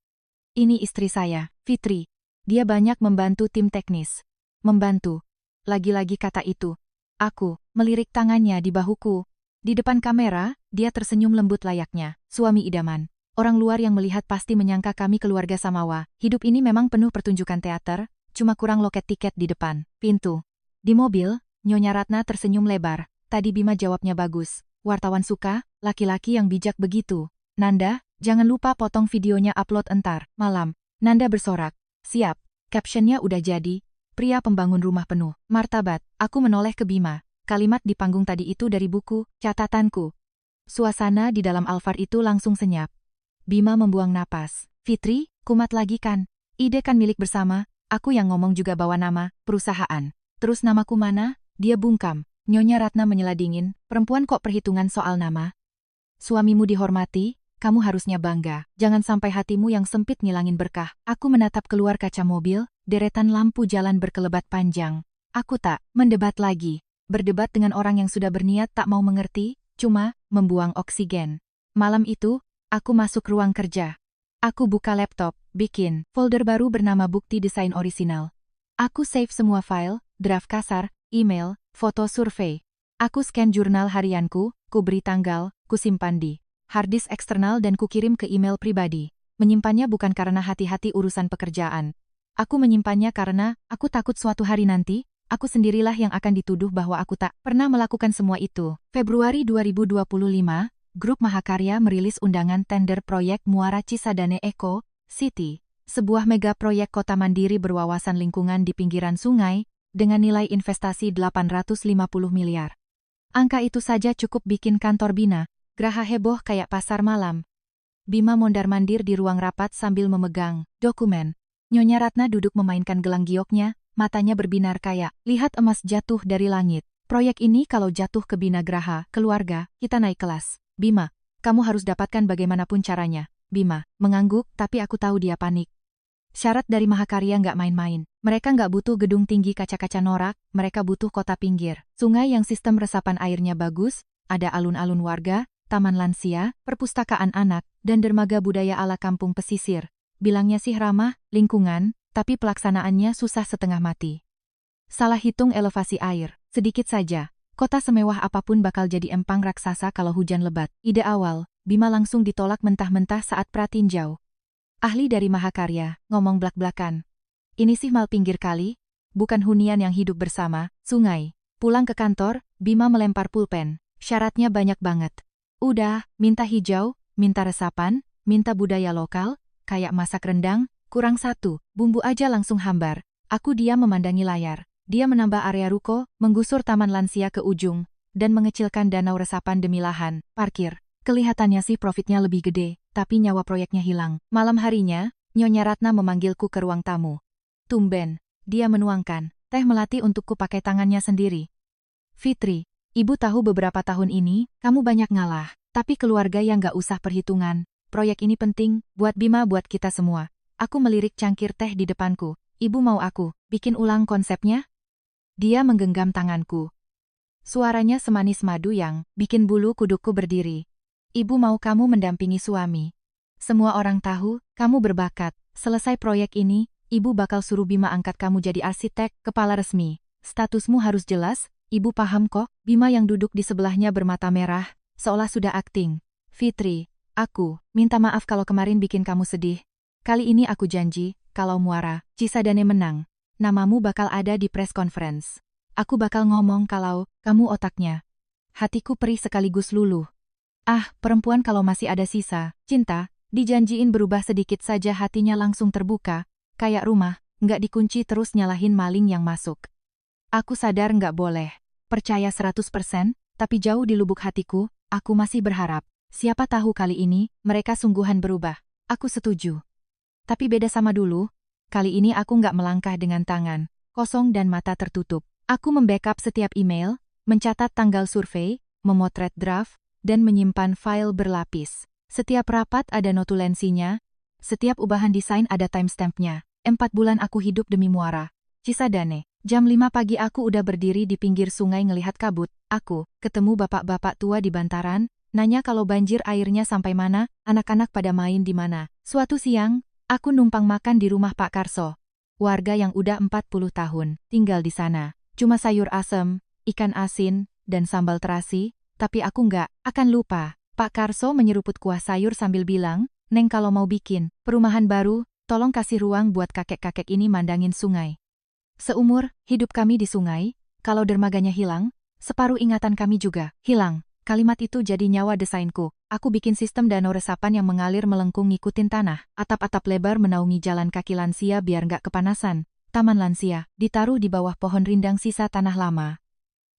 Ini istri saya, Fitri. Dia banyak membantu tim teknis. Membantu. Lagi-lagi kata itu. Aku melirik tangannya di bahuku. Di depan kamera, dia tersenyum lembut layaknya suami idaman. Orang luar yang melihat pasti menyangka kami keluarga samawa. Hidup ini memang penuh pertunjukan teater, cuma kurang loket tiket di depan pintu. Di mobil, Nyonya Ratna tersenyum lebar. Tadi Bima jawabnya bagus. Wartawan suka, laki-laki yang bijak begitu. Nanda, jangan lupa potong videonya upload entar malam. Nanda bersorak. Siap. Captionnya udah jadi. Pria pembangun rumah penuh martabat. Aku menoleh ke Bima. Kalimat di panggung tadi itu dari buku catatanku. Suasana di dalam Alphard itu langsung senyap. Bima membuang napas. Fitri, kumat lagi kan? Ide kan milik bersama. Aku yang ngomong juga bawa nama perusahaan. Terus namaku mana? Dia bungkam. Nyonya Ratna menyela dingin. Perempuan kok perhitungan soal nama? Suamimu dihormati, kamu harusnya bangga. Jangan sampai hatimu yang sempit ngilangin berkah. Aku menatap keluar kaca mobil, deretan lampu jalan berkelebat panjang. Aku tak mendebat lagi. Berdebat dengan orang yang sudah berniat tak mau mengerti, cuma membuang oksigen. Malam itu, aku masuk ruang kerja. Aku buka laptop, bikin folder baru bernama Bukti Desain Orisinal. Aku save semua file, draft kasar, email, foto survei. Aku scan jurnal harianku, ku beri tanggal, ku simpan di harddisk eksternal dan ku kirim ke email pribadi. Menyimpannya bukan karena hati-hati urusan pekerjaan. Aku menyimpannya karena aku takut suatu hari nanti, aku sendirilah yang akan dituduh bahwa aku tak pernah melakukan semua itu. Februari 2025, Grup Mahakarya merilis undangan tender proyek Muara Cisadane Eco City, sebuah mega proyek kota mandiri berwawasan lingkungan di pinggiran sungai, dengan nilai investasi 850 miliar. Angka itu saja cukup bikin kantor Bina Graha heboh kayak pasar malam. Bima mondar-mandir di ruang rapat sambil memegang dokumen. Nyonya Ratna duduk memainkan gelang gioknya, matanya berbinar kayak lihat emas jatuh dari langit. Proyek ini kalau jatuh ke Bina Graha, keluarga, kita naik kelas. Bima, kamu harus dapatkan bagaimanapun caranya. Bima mengangguk, tapi aku tahu dia panik. Syarat dari Mahakarya nggak main-main. Mereka nggak butuh gedung tinggi kaca-kaca norak, mereka butuh kota pinggir. Sungai yang sistem resapan airnya bagus, ada alun-alun warga, taman lansia, perpustakaan anak, dan dermaga budaya ala kampung pesisir. Bilangnya sih ramah, lingkungan, tapi pelaksanaannya susah setengah mati. Salah hitung elevasi air, sedikit saja. Kota semewah apapun bakal jadi empang raksasa kalau hujan lebat. Ide awal, Bima langsung ditolak mentah-mentah saat pratinjau. Ahli dari Mahakarya, ngomong blak-blakan. Ini sih mal pinggir kali, bukan hunian yang hidup bersama, sungai. Pulang ke kantor, Bima melempar pulpen. Syaratnya banyak banget. Udah, minta hijau, minta resapan, minta budaya lokal, kayak masak rendang, kurang satu, bumbu aja langsung hambar. Aku diam memandangi layar. Dia menambah area ruko, menggusur taman lansia ke ujung, dan mengecilkan danau resapan demi lahan, parkir. Kelihatannya sih profitnya lebih gede, tapi nyawa proyeknya hilang. Malam harinya, Nyonya Ratna memanggilku ke ruang tamu. Tumben, dia menuangkan teh melati untukku pakai tangannya sendiri. Fitri, Ibu tahu beberapa tahun ini, kamu banyak ngalah, tapi keluarga yang gak usah perhitungan. Proyek ini penting, buat Bima buat kita semua. Aku melirik cangkir teh di depanku. Ibu mau aku bikin ulang konsepnya? Dia menggenggam tanganku. Suaranya semanis madu yang bikin bulu kudukku berdiri. Ibu mau kamu mendampingi suami. Semua orang tahu, kamu berbakat. Selesai proyek ini, Ibu bakal suruh Bima angkat kamu jadi arsitek, kepala resmi. Statusmu harus jelas. Ibu paham kok. Bima yang duduk di sebelahnya bermata merah, seolah sudah akting. Fitri, aku minta maaf kalau kemarin bikin kamu sedih. Kali ini aku janji, kalau Muara Cisadane menang, namamu bakal ada di press conference. Aku bakal ngomong kalau kamu otaknya. Hatiku perih sekaligus luluh. Ah, perempuan kalau masih ada sisa cinta, dijanjiin berubah sedikit saja hatinya langsung terbuka, kayak rumah, nggak dikunci terus nyalahin maling yang masuk. Aku sadar nggak boleh percaya 100%, tapi jauh di lubuk hatiku, aku masih berharap. Siapa tahu kali ini, mereka sungguhan berubah. Aku setuju. Tapi beda sama dulu, kali ini aku nggak melangkah dengan tangan kosong dan mata tertutup. Aku membackup setiap email, mencatat tanggal survei, memotret draft, dan menyimpan file berlapis. Setiap rapat ada notulensinya, setiap ubahan desain ada timestampnya. 4 bulan aku hidup demi Muara Cisadane. Jam 5 pagi aku udah berdiri di pinggir sungai ngelihat kabut. Aku ketemu bapak-bapak tua di bantaran, nanya kalau banjir airnya sampai mana, anak-anak pada main di mana. Suatu siang, aku numpang makan di rumah Pak Karso. Warga yang udah 40 tahun tinggal di sana. Cuma sayur asem, ikan asin, dan sambal terasi. Tapi aku nggak akan lupa. Pak Karso menyeruput kuah sayur sambil bilang, Neng kalau mau bikin perumahan baru, tolong kasih ruang buat kakek-kakek ini mandangin sungai. Seumur hidup kami di sungai, kalau dermaganya hilang, separuh ingatan kami juga hilang. Kalimat itu jadi nyawa desainku. Aku bikin sistem danau resapan yang mengalir melengkung ngikutin tanah. Atap-atap lebar menaungi jalan kaki lansia biar nggak kepanasan. Taman lansia ditaruh di bawah pohon rindang sisa tanah lama.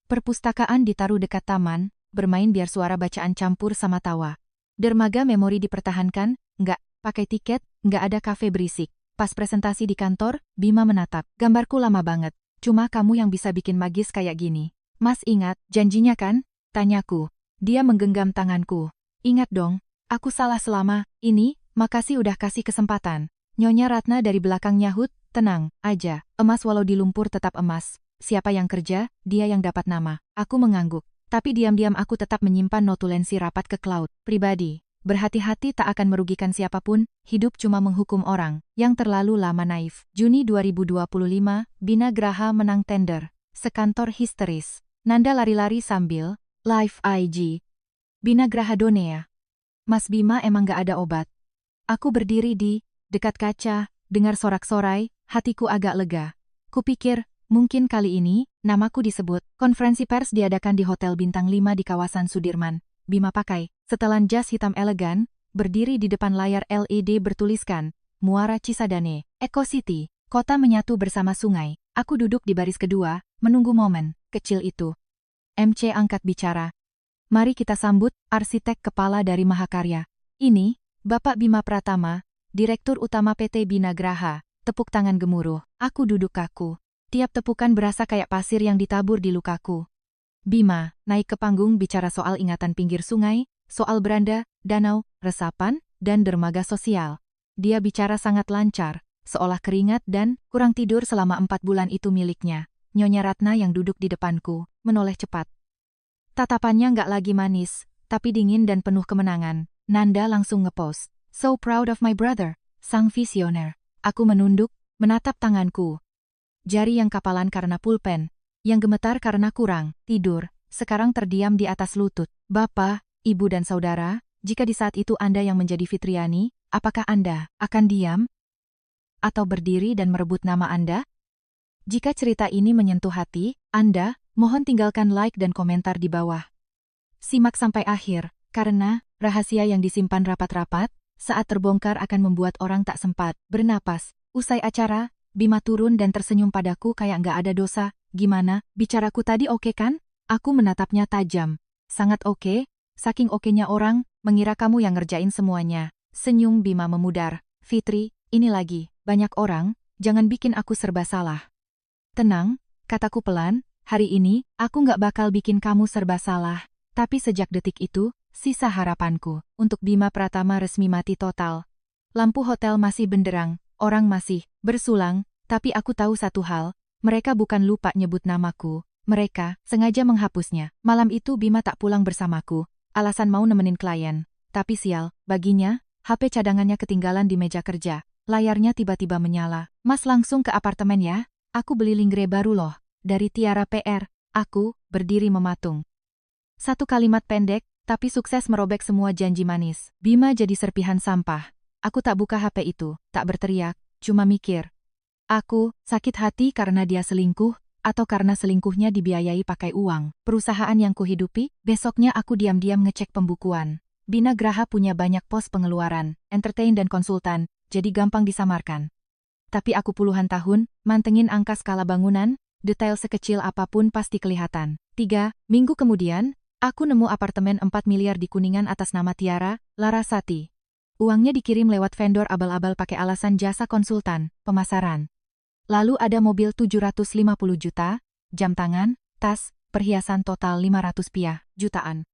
Perpustakaan ditaruh dekat taman, bermain biar suara bacaan campur sama tawa. Dermaga memori dipertahankan, nggak pakai tiket, nggak ada kafe berisik. Pas presentasi di kantor, Bima menatap. Gambarku lama banget, cuma kamu yang bisa bikin magis kayak gini. Mas ingat, janjinya kan? Tanyaku. Dia menggenggam tanganku. Ingat dong, aku salah selama ini, makasih udah kasih kesempatan. Nyonya Ratna dari belakang nyahut, tenang aja, emas walau di lumpur tetap emas. Siapa yang kerja, dia yang dapat nama. Aku mengangguk. Tapi diam-diam aku tetap menyimpan notulensi rapat ke cloud pribadi. Berhati-hati tak akan merugikan siapapun, hidup cuma menghukum orang yang terlalu lama naif. Juni 2025, Bina Graha menang tender. Sekantor histeris. Nanda lari-lari sambil live IG. Bina Graha Donea. Mas Bima emang gak ada obat. Aku berdiri di dekat kaca, dengar sorak-sorai, hatiku agak lega. Kupikir, mungkin kali ini, namaku disebut. Konferensi pers diadakan di Hotel Bintang 5 di kawasan Sudirman. Bima pakai setelan jas hitam elegan, berdiri di depan layar LED bertuliskan, Muara Cisadane, Eco City, kota menyatu bersama sungai. Aku duduk di baris kedua, menunggu momen kecil itu. MC angkat bicara. Mari kita sambut arsitek kepala dari Mahakarya. Ini, Bapak Bima Pratama, Direktur Utama PT Bina Graha. Tepuk tangan gemuruh. Aku duduk kaku. Tiap tepukan berasa kayak pasir yang ditabur di lukaku. Bima naik ke panggung bicara soal ingatan pinggir sungai, soal beranda, danau, resapan, dan dermaga sosial. Dia bicara sangat lancar, seolah keringat dan kurang tidur selama 4 bulan itu miliknya. Nyonya Ratna yang duduk di depanku, menoleh cepat. Tatapannya nggak lagi manis, tapi dingin dan penuh kemenangan. Nanda langsung ngepost. So proud of my brother, sang visioner. Aku menunduk, menatap tanganku. Jari yang kapalan karena pulpen, yang gemetar karena kurang tidur, sekarang terdiam di atas lutut. Bapak, Ibu dan Saudara, jika di saat itu Anda yang menjadi Fitriani, apakah Anda akan diam? Atau berdiri dan merebut nama Anda? Jika cerita ini menyentuh hati Anda, mohon tinggalkan like dan komentar di bawah. Simak sampai akhir, karena rahasia yang disimpan rapat-rapat, saat terbongkar akan membuat orang tak sempat bernapas. Usai acara, Bima turun dan tersenyum padaku kayak nggak ada dosa. Gimana, bicaraku tadi oke kan? Aku menatapnya tajam. Sangat oke, saking okenya orang, mengira kamu yang ngerjain semuanya. Senyum Bima memudar. Fitri, ini lagi, banyak orang, jangan bikin aku serba salah. Tenang, kataku pelan, hari ini, aku nggak bakal bikin kamu serba salah. Tapi sejak detik itu, sisa harapanku untuk Bima Pratama resmi mati total. Lampu hotel masih benderang, orang masih bersulang, tapi aku tahu satu hal, mereka bukan lupa nyebut namaku, mereka sengaja menghapusnya. Malam itu Bima tak pulang bersamaku, alasan mau nemenin klien. Tapi sial, baginya, HP cadangannya ketinggalan di meja kerja, layarnya tiba-tiba menyala. Mas langsung ke apartemen ya, aku beli lingerie baru loh, dari Tiara PR. Aku berdiri mematung. Satu kalimat pendek, tapi sukses merobek semua janji manis. Bima jadi serpihan sampah. Aku tak buka HP itu, tak berteriak, cuma mikir. Aku sakit hati karena dia selingkuh, atau karena selingkuhnya dibiayai pakai uang perusahaan yang kuhidupi. Besoknya aku diam-diam ngecek pembukuan. Bina Graha punya banyak pos pengeluaran, entertain dan konsultan, jadi gampang disamarkan. Tapi aku puluhan tahun, mantengin angka skala bangunan, detail sekecil apapun pasti kelihatan. 3 minggu kemudian, aku nemu apartemen 4 miliar di Kuningan atas nama Tiara Larasati. Uangnya dikirim lewat vendor abal-abal pakai alasan jasa konsultan, pemasaran. Lalu ada mobil 750 juta, jam tangan, tas, perhiasan total 500 jutaan.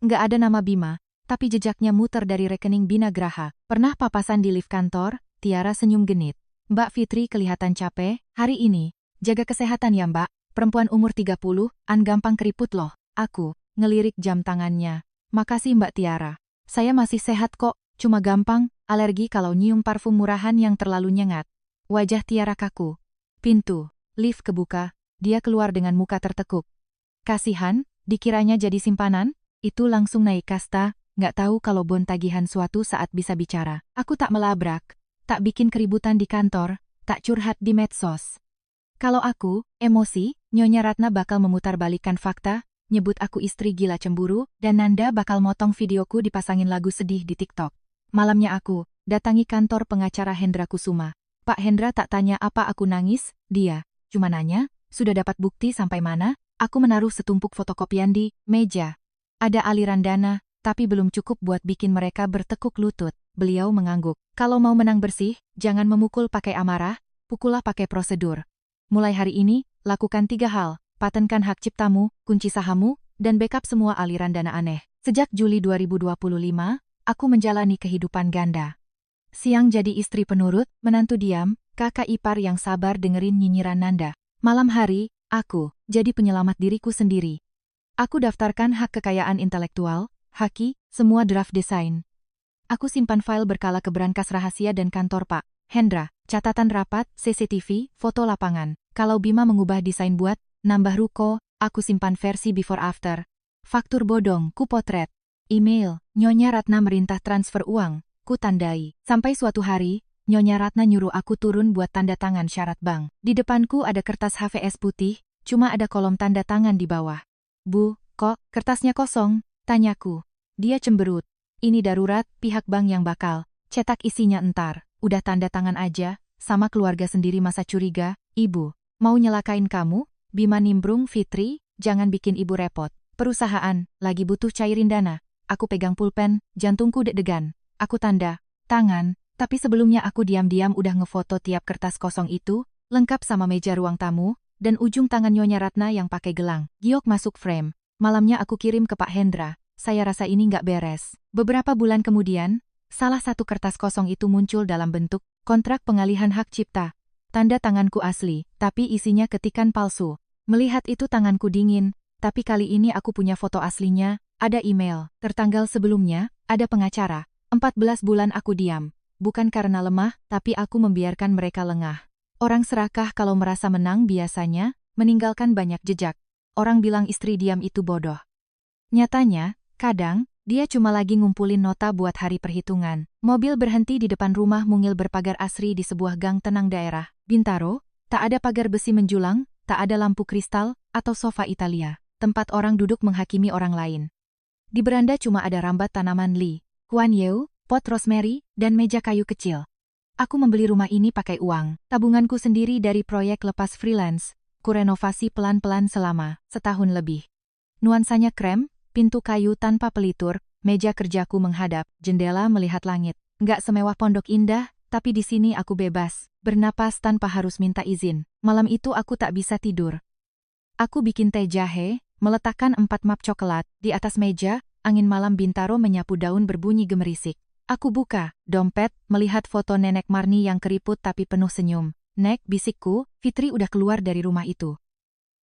Nggak ada nama Bima, tapi jejaknya muter dari rekening Bina Graha. Pernah papasan di lift kantor, Tiara senyum genit. Mbak Fitri kelihatan capek, hari ini. Jaga kesehatan ya Mbak, perempuan umur 30-an gampang keriput loh. Aku ngelirik jam tangannya. Makasih Mbak Tiara. Saya masih sehat kok, cuma gampang alergi kalau nyium parfum murahan yang terlalu nyengat. Wajah Tiara kaku. Pintu lift kebuka, dia keluar dengan muka tertekuk. Kasihan, dikiranya jadi simpanan, itu langsung naik kasta, nggak tahu kalau bon tagihan suatu saat bisa bicara. Aku tak melabrak, tak bikin keributan di kantor, tak curhat di medsos. Kalau aku, emosi, Nyonya Ratna bakal memutarbalikkan fakta, nyebut aku istri gila cemburu, dan Nanda bakal motong videoku dipasangin lagu sedih di TikTok. Malamnya aku datangi kantor pengacara Hendra Kusuma. Pak Hendra tak tanya apa aku nangis, dia cuma nanya, sudah dapat bukti sampai mana? Aku menaruh setumpuk fotokopian di meja. Ada aliran dana, tapi belum cukup buat bikin mereka bertekuk lutut. Beliau mengangguk. Kalau mau menang bersih, jangan memukul pakai amarah, pukullah pakai prosedur. Mulai hari ini, lakukan 3 hal, patenkan hak ciptamu, kunci sahammu, dan backup semua aliran dana aneh. Sejak Juli 2025, aku menjalani kehidupan ganda. Siang jadi istri penurut, menantu diam, kakak ipar yang sabar dengerin nyinyiran Nanda. Malam hari, aku jadi penyelamat diriku sendiri. Aku daftarkan hak kekayaan intelektual, haki, semua draft desain. Aku simpan file berkala ke brankas rahasia dan kantor Pak Hendra, catatan rapat, CCTV, foto lapangan. Kalau Bima mengubah desain buat nambah ruko, aku simpan versi before after. Faktur bodong, ku potret. Email, Nyonya Ratna merintah transfer uang. Ku tandai. Sampai suatu hari, Nyonya Ratna nyuruh aku turun buat tanda tangan syarat bank. Di depanku ada kertas HVS putih, cuma ada kolom tanda tangan di bawah. Bu, kok kertasnya kosong? Tanyaku. Dia cemberut. Ini darurat, pihak bank yang bakal cetak isinya entar. Udah tanda tangan aja, sama keluarga sendiri masa curiga. Ibu, mau nyelakain kamu? Bima nimbrung. Fitri, jangan bikin ibu repot. Perusahaan, lagi butuh cairin dana. Aku pegang pulpen, jantungku deg-degan. Aku tanda tangan, tapi sebelumnya aku diam-diam udah ngefoto tiap kertas kosong itu, lengkap sama meja ruang tamu, dan ujung tangan Nyonya Ratna yang pakai gelang. Giok masuk frame. Malamnya aku kirim ke Pak Hendra. Saya rasa ini nggak beres. Beberapa bulan kemudian, salah satu kertas kosong itu muncul dalam bentuk kontrak pengalihan hak cipta. Tanda tanganku asli, tapi isinya ketikan palsu. Melihat itu tanganku dingin, tapi kali ini aku punya foto aslinya, ada email. Tertanggal sebelumnya, ada pengacara. 14 bulan aku diam. Bukan karena lemah, tapi aku membiarkan mereka lengah. Orang serakah kalau merasa menang biasanya meninggalkan banyak jejak. Orang bilang istri diam itu bodoh. Nyatanya, kadang, dia cuma lagi ngumpulin nota buat hari perhitungan. Mobil berhenti di depan rumah mungil berpagar asri di sebuah gang tenang daerah Bintaro. Tak ada pagar besi menjulang, tak ada lampu kristal, atau sofa Italia. Tempat orang duduk menghakimi orang lain. Di beranda cuma ada rambat tanaman Li Kuan Yew, pot rosemary, dan meja kayu kecil. Aku membeli rumah ini pakai uang tabunganku sendiri dari proyek lepas freelance. Ku renovasi pelan-pelan selama setahun lebih. Nuansanya krem, pintu kayu tanpa pelitur, meja kerjaku menghadap, jendela melihat langit. Nggak semewah Pondok Indah, tapi di sini aku bebas, bernapas tanpa harus minta izin. Malam itu aku tak bisa tidur. Aku bikin teh jahe, meletakkan 4 map coklat di atas meja. Angin malam Bintaro menyapu daun berbunyi gemerisik. Aku buka dompet, melihat foto Nenek Marni yang keriput tapi penuh senyum. Nek, bisikku, Fitri udah keluar dari rumah itu.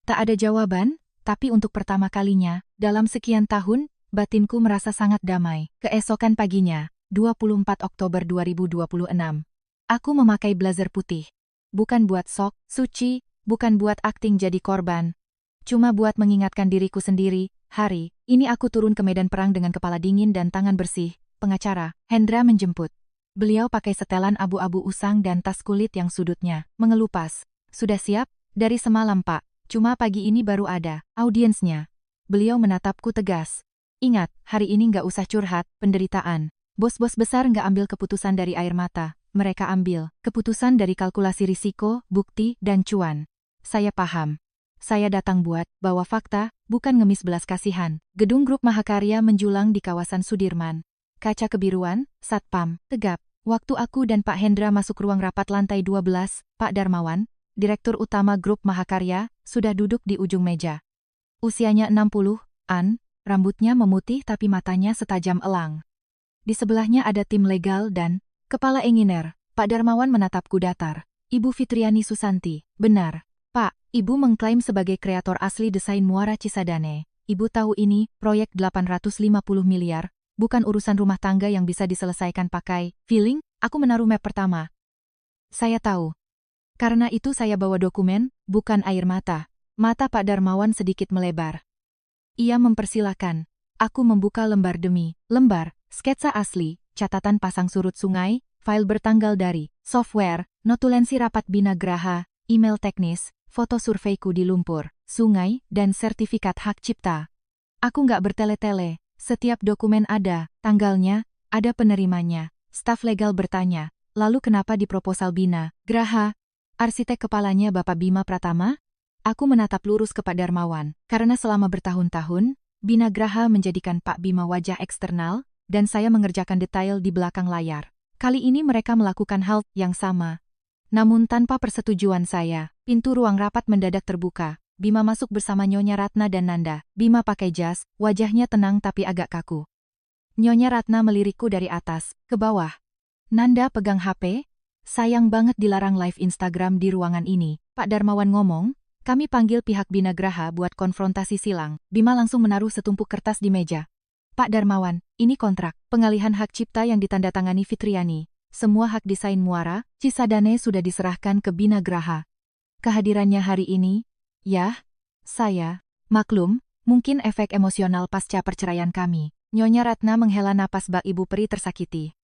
Tak ada jawaban, tapi untuk pertama kalinya, dalam sekian tahun, batinku merasa sangat damai. Keesokan paginya, 24 Oktober 2026. Aku memakai blazer putih. Bukan buat sok, suci, bukan buat akting jadi korban. Cuma buat mengingatkan diriku sendiri, hari ini aku turun ke medan perang dengan kepala dingin dan tangan bersih. Pengacara Hendra menjemput. Beliau pakai setelan abu-abu usang dan tas kulit yang sudutnya mengelupas. Sudah siap? Dari semalam Pak, cuma pagi ini baru ada audiensnya. Beliau menatapku tegas. Ingat, hari ini nggak usah curhat, penderitaan. Bos-bos besar nggak ambil keputusan dari air mata. Mereka ambil keputusan dari kalkulasi risiko, bukti, dan cuan. Saya paham. Saya datang buat bawa fakta, bukan ngemis belas kasihan. Gedung Grup Mahakarya menjulang di kawasan Sudirman. Kaca kebiruan, satpam, tegap. Waktu aku dan Pak Hendra masuk ruang rapat lantai 12, Pak Darmawan, Direktur Utama Grup Mahakarya, sudah duduk di ujung meja. Usianya 60-an, rambutnya memutih tapi matanya setajam elang. Di sebelahnya ada tim legal dan kepala engineer. Pak Darmawan menatapku datar. Ibu Fitriani Susanti, benar. Pak, Ibu mengklaim sebagai kreator asli desain Muara Cisadane. Ibu tahu ini, proyek 850 miliar, bukan urusan rumah tangga yang bisa diselesaikan pakai feeling. Aku menaruh map pertama. Saya tahu. Karena itu saya bawa dokumen, bukan air mata. Mata Pak Darmawan sedikit melebar. Ia mempersilahkan. Aku membuka lembar demi lembar, sketsa asli, catatan pasang surut sungai, file bertanggal dari software, notulensi rapat Bina Graha, email teknis, foto surveiku di lumpur, sungai, dan sertifikat hak cipta. Aku nggak bertele-tele, setiap dokumen ada, tanggalnya, ada penerimanya. Staf legal bertanya, lalu kenapa di proposal Bina Graha? Arsitek kepalanya Bapak Bima Pratama? Aku menatap lurus ke Pak Darmawan, karena selama bertahun-tahun, Bina Graha menjadikan Pak Bima wajah eksternal, dan saya mengerjakan detail di belakang layar. Kali ini mereka melakukan hal yang sama. Namun tanpa persetujuan saya, pintu ruang rapat mendadak terbuka. Bima masuk bersama Nyonya Ratna dan Nanda. Bima pakai jas, wajahnya tenang tapi agak kaku. Nyonya Ratna melirikku dari atas ke bawah. Nanda pegang HP. Sayang banget dilarang live Instagram di ruangan ini. Pak Darmawan ngomong, kami panggil pihak Bina Graha buat konfrontasi silang. Bima langsung menaruh setumpuk kertas di meja. Pak Darmawan, ini kontrak pengalihan hak cipta yang ditandatangani Fitriani. Semua hak desain muara, Cisadane sudah diserahkan ke Bina Graha. Kehadirannya hari ini, yah, saya, maklum, mungkin efek emosional pasca perceraian kami. Nyonya Ratna menghela napas bak Ibu Peri tersakiti.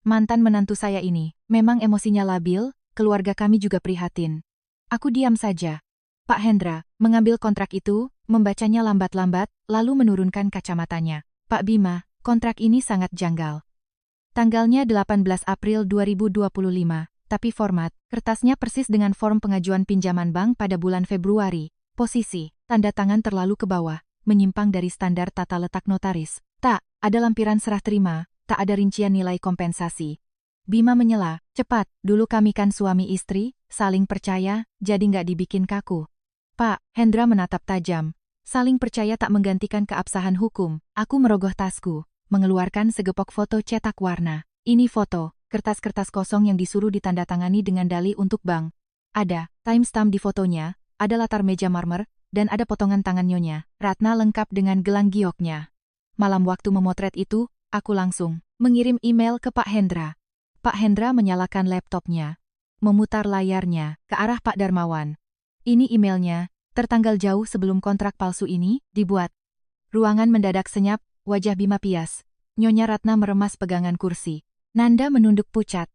Mantan menantu saya ini, memang emosinya labil, keluarga kami juga prihatin. Aku diam saja. Pak Hendra, mengambil kontrak itu, membacanya lambat-lambat, lalu menurunkan kacamatanya. Pak Bima, kontrak ini sangat janggal. Tanggalnya 18 April 2025. Tapi format, kertasnya persis dengan form pengajuan pinjaman bank pada bulan Februari. Posisi, tanda tangan terlalu ke bawah, menyimpang dari standar tata letak notaris. Tak, ada lampiran serah terima, tak ada rincian nilai kompensasi. Bima menyela, cepat, dulu kami kan suami istri, saling percaya, jadi nggak dibikin kaku. Pak, Hendra menatap tajam. Saling percaya tak menggantikan keabsahan hukum. Aku merogoh tasku, mengeluarkan segepok foto cetak warna. Ini foto. Kertas-kertas kosong yang disuruh ditandatangani dengan dalih untuk bank. Ada timestamp di fotonya, ada latar meja marmer, dan ada potongan tangan Nyonya Ratna lengkap dengan gelang gioknya. Malam waktu memotret itu, aku langsung mengirim email ke Pak Hendra. Pak Hendra menyalakan laptopnya, memutar layarnya ke arah Pak Darmawan. Ini emailnya, tertanggal jauh sebelum kontrak palsu ini dibuat. Ruangan mendadak senyap, wajah Bima pias. Nyonya Ratna meremas pegangan kursi. Nanda menunduk pucat.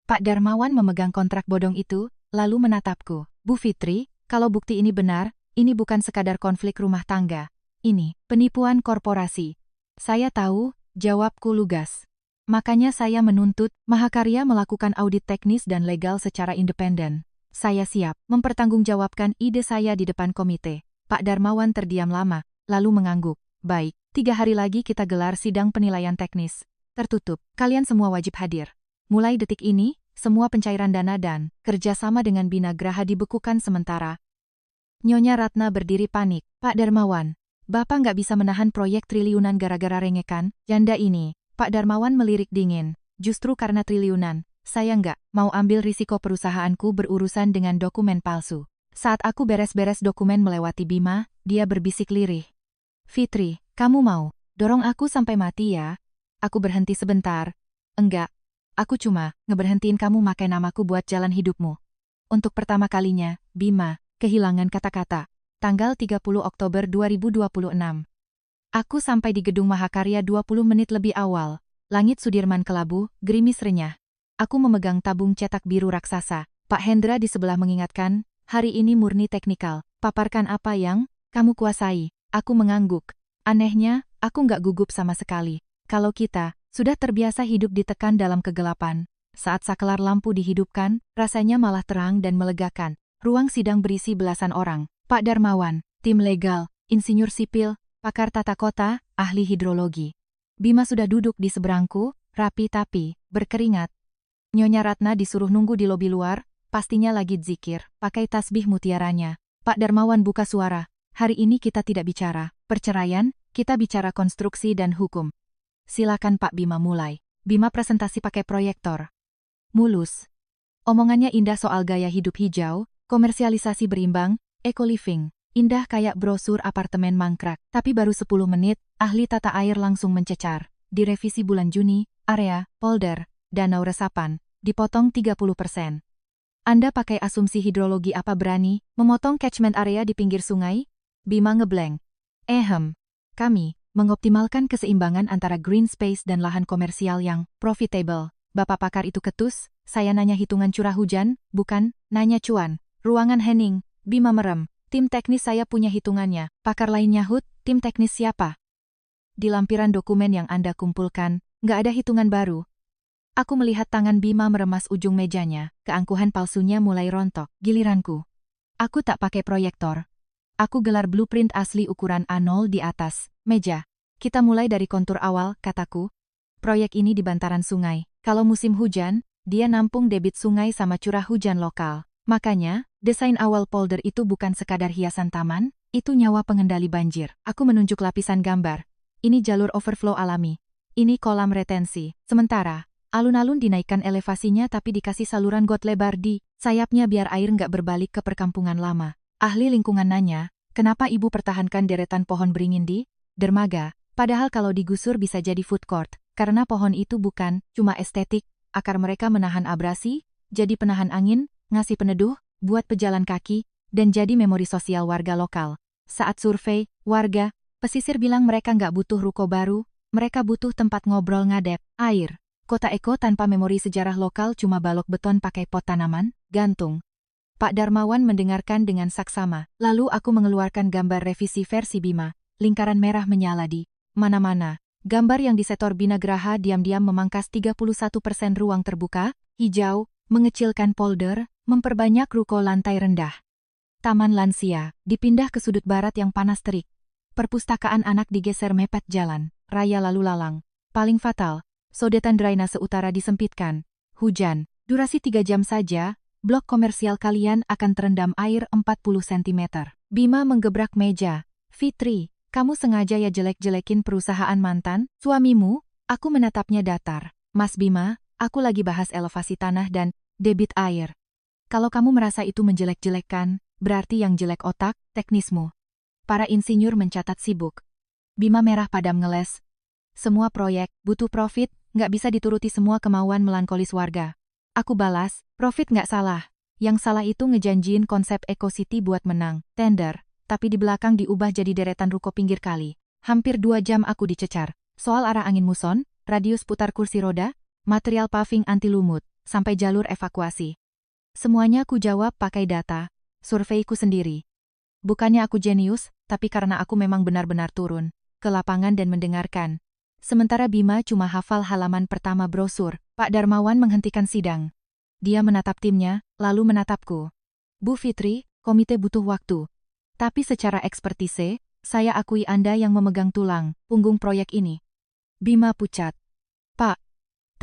Pak Darmawan memegang kontrak bodong itu, lalu menatapku. Bu Fitri, kalau bukti ini benar, ini bukan sekadar konflik rumah tangga. Ini penipuan korporasi. Saya tahu, jawabku lugas. Makanya saya menuntut Mahakarya melakukan audit teknis dan legal secara independen. Saya siap mempertanggungjawabkan ide saya di depan komite. Pak Darmawan terdiam lama, lalu mengangguk. Baik, 3 hari lagi kita gelar sidang penilaian teknis. Tertutup, kalian semua wajib hadir. Mulai detik ini, semua pencairan dana dan kerjasama dengan Bina Graha dibekukan sementara. Nyonya Ratna berdiri panik. Pak Darmawan, Bapak nggak bisa menahan proyek triliunan gara-gara rengekan janda ini. Pak Darmawan melirik dingin. Justru karena triliunan, saya nggak mau ambil risiko perusahaanku berurusan dengan dokumen palsu. Saat aku beres-beres dokumen melewati Bima, dia berbisik lirih. Fitri, kamu mau dorong aku sampai mati ya? Aku berhenti sebentar. Enggak. Aku cuma ngeberhentiin kamu makai namaku buat jalan hidupmu. Untuk pertama kalinya, Bima, kehilangan kata-kata. Tanggal 30 Oktober 2026. Aku sampai di gedung Mahakarya 20 menit lebih awal. Langit Sudirman kelabu, gerimis renyah. Aku memegang tabung cetak biru raksasa. Pak Hendra di sebelah mengingatkan, hari ini murni teknikal. Paparkan apa yang kamu kuasai. Aku mengangguk. Anehnya, aku nggak gugup sama sekali. Kalau kita sudah terbiasa hidup ditekan dalam kegelapan, saat saklar lampu dihidupkan, rasanya malah terang dan melegakan. Ruang sidang berisi belasan orang. Pak Darmawan, tim legal, insinyur sipil, pakar tata kota, ahli hidrologi. Bima sudah duduk di seberangku, rapi tapi berkeringat. Nyonya Ratna disuruh nunggu di lobi luar, pastinya lagi zikir, pakai tasbih mutiaranya. Pak Darmawan buka suara. Hari ini kita tidak bicara perceraian, kita bicara konstruksi dan hukum. Silakan Pak Bima mulai. Bima presentasi pakai proyektor. Mulus. Omongannya indah soal gaya hidup hijau, komersialisasi berimbang, eco-living. Indah kayak brosur apartemen mangkrak. Tapi baru 10 menit, ahli tata air langsung mencecar. Direvisi bulan Juni, area, polder, danau resapan, dipotong 30%. Anda pakai asumsi hidrologi apa berani memotong catchment area di pinggir sungai? Bima ngeblank. Kami mengoptimalkan keseimbangan antara green space dan lahan komersial yang profitable. Bapak pakar itu ketus, saya nanya hitungan curah hujan, bukan, nanya cuan. Ruangan Henning, Bima merem. Tim teknis saya punya hitungannya. Pakar lain nyahut, tim teknis siapa? Di lampiran dokumen yang Anda kumpulkan, nggak ada hitungan baru. Aku melihat tangan Bima meremas ujung mejanya, keangkuhan palsunya mulai rontok. Giliranku. Aku tak pakai proyektor. Aku gelar blueprint asli ukuran A0 di atas meja. Kita mulai dari kontur awal, kataku. Proyek ini di bantaran sungai. Kalau musim hujan, dia nampung debit sungai sama curah hujan lokal. Makanya, desain awal polder itu bukan sekadar hiasan taman, itu nyawa pengendali banjir. Aku menunjuk lapisan gambar. Ini jalur overflow alami. Ini kolam retensi. Sementara, alun-alun dinaikkan elevasinya tapi dikasih saluran got lebar di sayapnya biar air nggak berbalik ke perkampungan lama. Ahli lingkungan nanya, kenapa ibu pertahankan deretan pohon beringin di dermaga? Padahal kalau digusur bisa jadi food court, karena pohon itu bukan cuma estetik, akar mereka menahan abrasi, jadi penahan angin, ngasih peneduh, buat pejalan kaki, dan jadi memori sosial warga lokal. Saat survei, warga, pesisir bilang mereka nggak butuh ruko baru, mereka butuh tempat ngobrol ngadep, air. Kota Eko tanpa memori sejarah lokal cuma balok beton pakai pot tanaman, gantung. Pak Darmawan mendengarkan dengan saksama, lalu aku mengeluarkan gambar revisi versi Bima, lingkaran merah menyala di mana-mana. Gambar yang disetor Binagraha diam-diam memangkas 31% ruang terbuka, hijau, mengecilkan polder, memperbanyak ruko lantai rendah. Taman lansia, dipindah ke sudut barat yang panas terik. Perpustakaan anak digeser mepet jalan, raya lalu lalang. Paling fatal, sodetan drainase utara disempitkan. Hujan, durasi 3 jam saja, blok komersial kalian akan terendam air 40 cm. Bima menggebrak meja. Fitri, kamu sengaja ya jelek-jelekin perusahaan mantan suamimu? Aku menatapnya datar. Mas Bima, aku lagi bahas elevasi tanah dan debit air. Kalau kamu merasa itu menjelek-jelekkan, berarti yang jelek otak, teknismu. Para insinyur mencatat sibuk. Bima merah padam ngeles. Semua proyek butuh profit, nggak bisa dituruti semua kemauan melankolis warga. Aku balas, profit nggak salah. Yang salah itu ngejanjiin konsep Eco City buat menang tender, tapi di belakang diubah jadi deretan ruko pinggir kali. Hampir 2 jam aku dicecar. Soal arah angin muson, radius putar kursi roda, material paving anti lumut, sampai jalur evakuasi. Semuanya aku jawab pakai data, surveiku sendiri. Bukannya aku jenius, tapi karena aku memang benar-benar turun ke lapangan dan mendengarkan. Sementara Bima cuma hafal halaman pertama brosur, Pak Darmawan menghentikan sidang. Dia menatap timnya, lalu menatapku. Bu Fitri, komite butuh waktu. Tapi secara ekspertise, saya akui Anda yang memegang tulang punggung proyek ini. Bima pucat. Pak,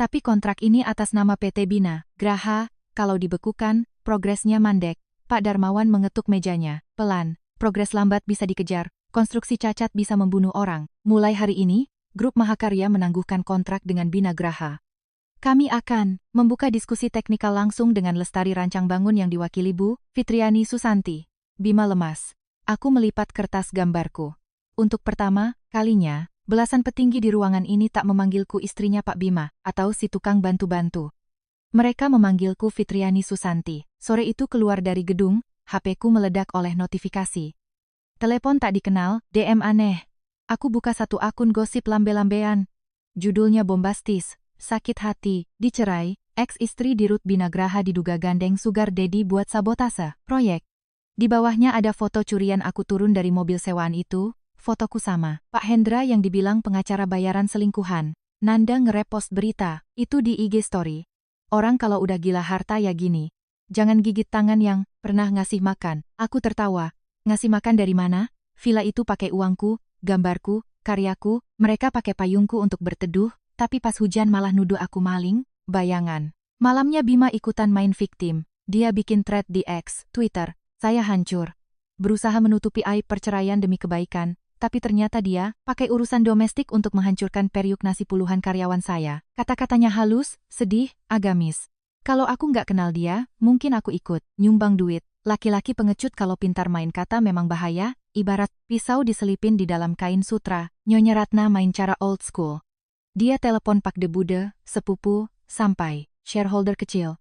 tapi kontrak ini atas nama PT Bina Graha, kalau dibekukan, progresnya mandek. Pak Darmawan mengetuk mejanya, pelan. Progres lambat bisa dikejar, konstruksi cacat bisa membunuh orang. Mulai hari ini, Grup Mahakarya menangguhkan kontrak dengan Bina Graha. Kami akan membuka diskusi teknikal langsung dengan Lestari Rancang Bangun yang diwakili Bu Fitriani Susanti. Bima lemas. Aku melipat kertas gambarku. Untuk pertama kalinya, belasan petinggi di ruangan ini tak memanggilku istrinya Pak Bima, atau si tukang bantu-bantu. Mereka memanggilku Fitriani Susanti. Sore itu keluar dari gedung, HP-ku meledak oleh notifikasi. Telepon tak dikenal, DM aneh. Aku buka satu akun gosip lambe-lambean. Judulnya bombastis, sakit hati, dicerai, ex-istri di Rut Binagraha diduga gandeng sugar daddy buat sabotase proyek. Di bawahnya ada foto curian aku turun dari mobil sewaan itu, fotoku sama Pak Hendra yang dibilang pengacara bayaran selingkuhan. Nanda nge-repost berita, itu di IG story. Orang kalau udah gila harta ya gini. Jangan gigit tangan yang pernah ngasih makan. Aku tertawa. Ngasih makan dari mana? Villa itu pakai uangku, gambarku, karyaku, mereka pakai payungku untuk berteduh, tapi pas hujan malah nuduh aku maling, bayangan. Malamnya Bima ikutan main victim. Dia bikin thread di X, Twitter. Saya hancur. Berusaha menutupi aib perceraian demi kebaikan, tapi ternyata dia pakai urusan domestik untuk menghancurkan periuk nasi puluhan karyawan saya. Kata-katanya halus, sedih, agamis. Kalau aku nggak kenal dia, mungkin aku ikut, nyumbang duit. Laki-laki pengecut kalau pintar main kata memang bahaya, ibarat pisau diselipin di dalam kain sutra. Nyonya Ratna main cara old school. Dia telepon Pak Debude, sepupu, sampai shareholder kecil.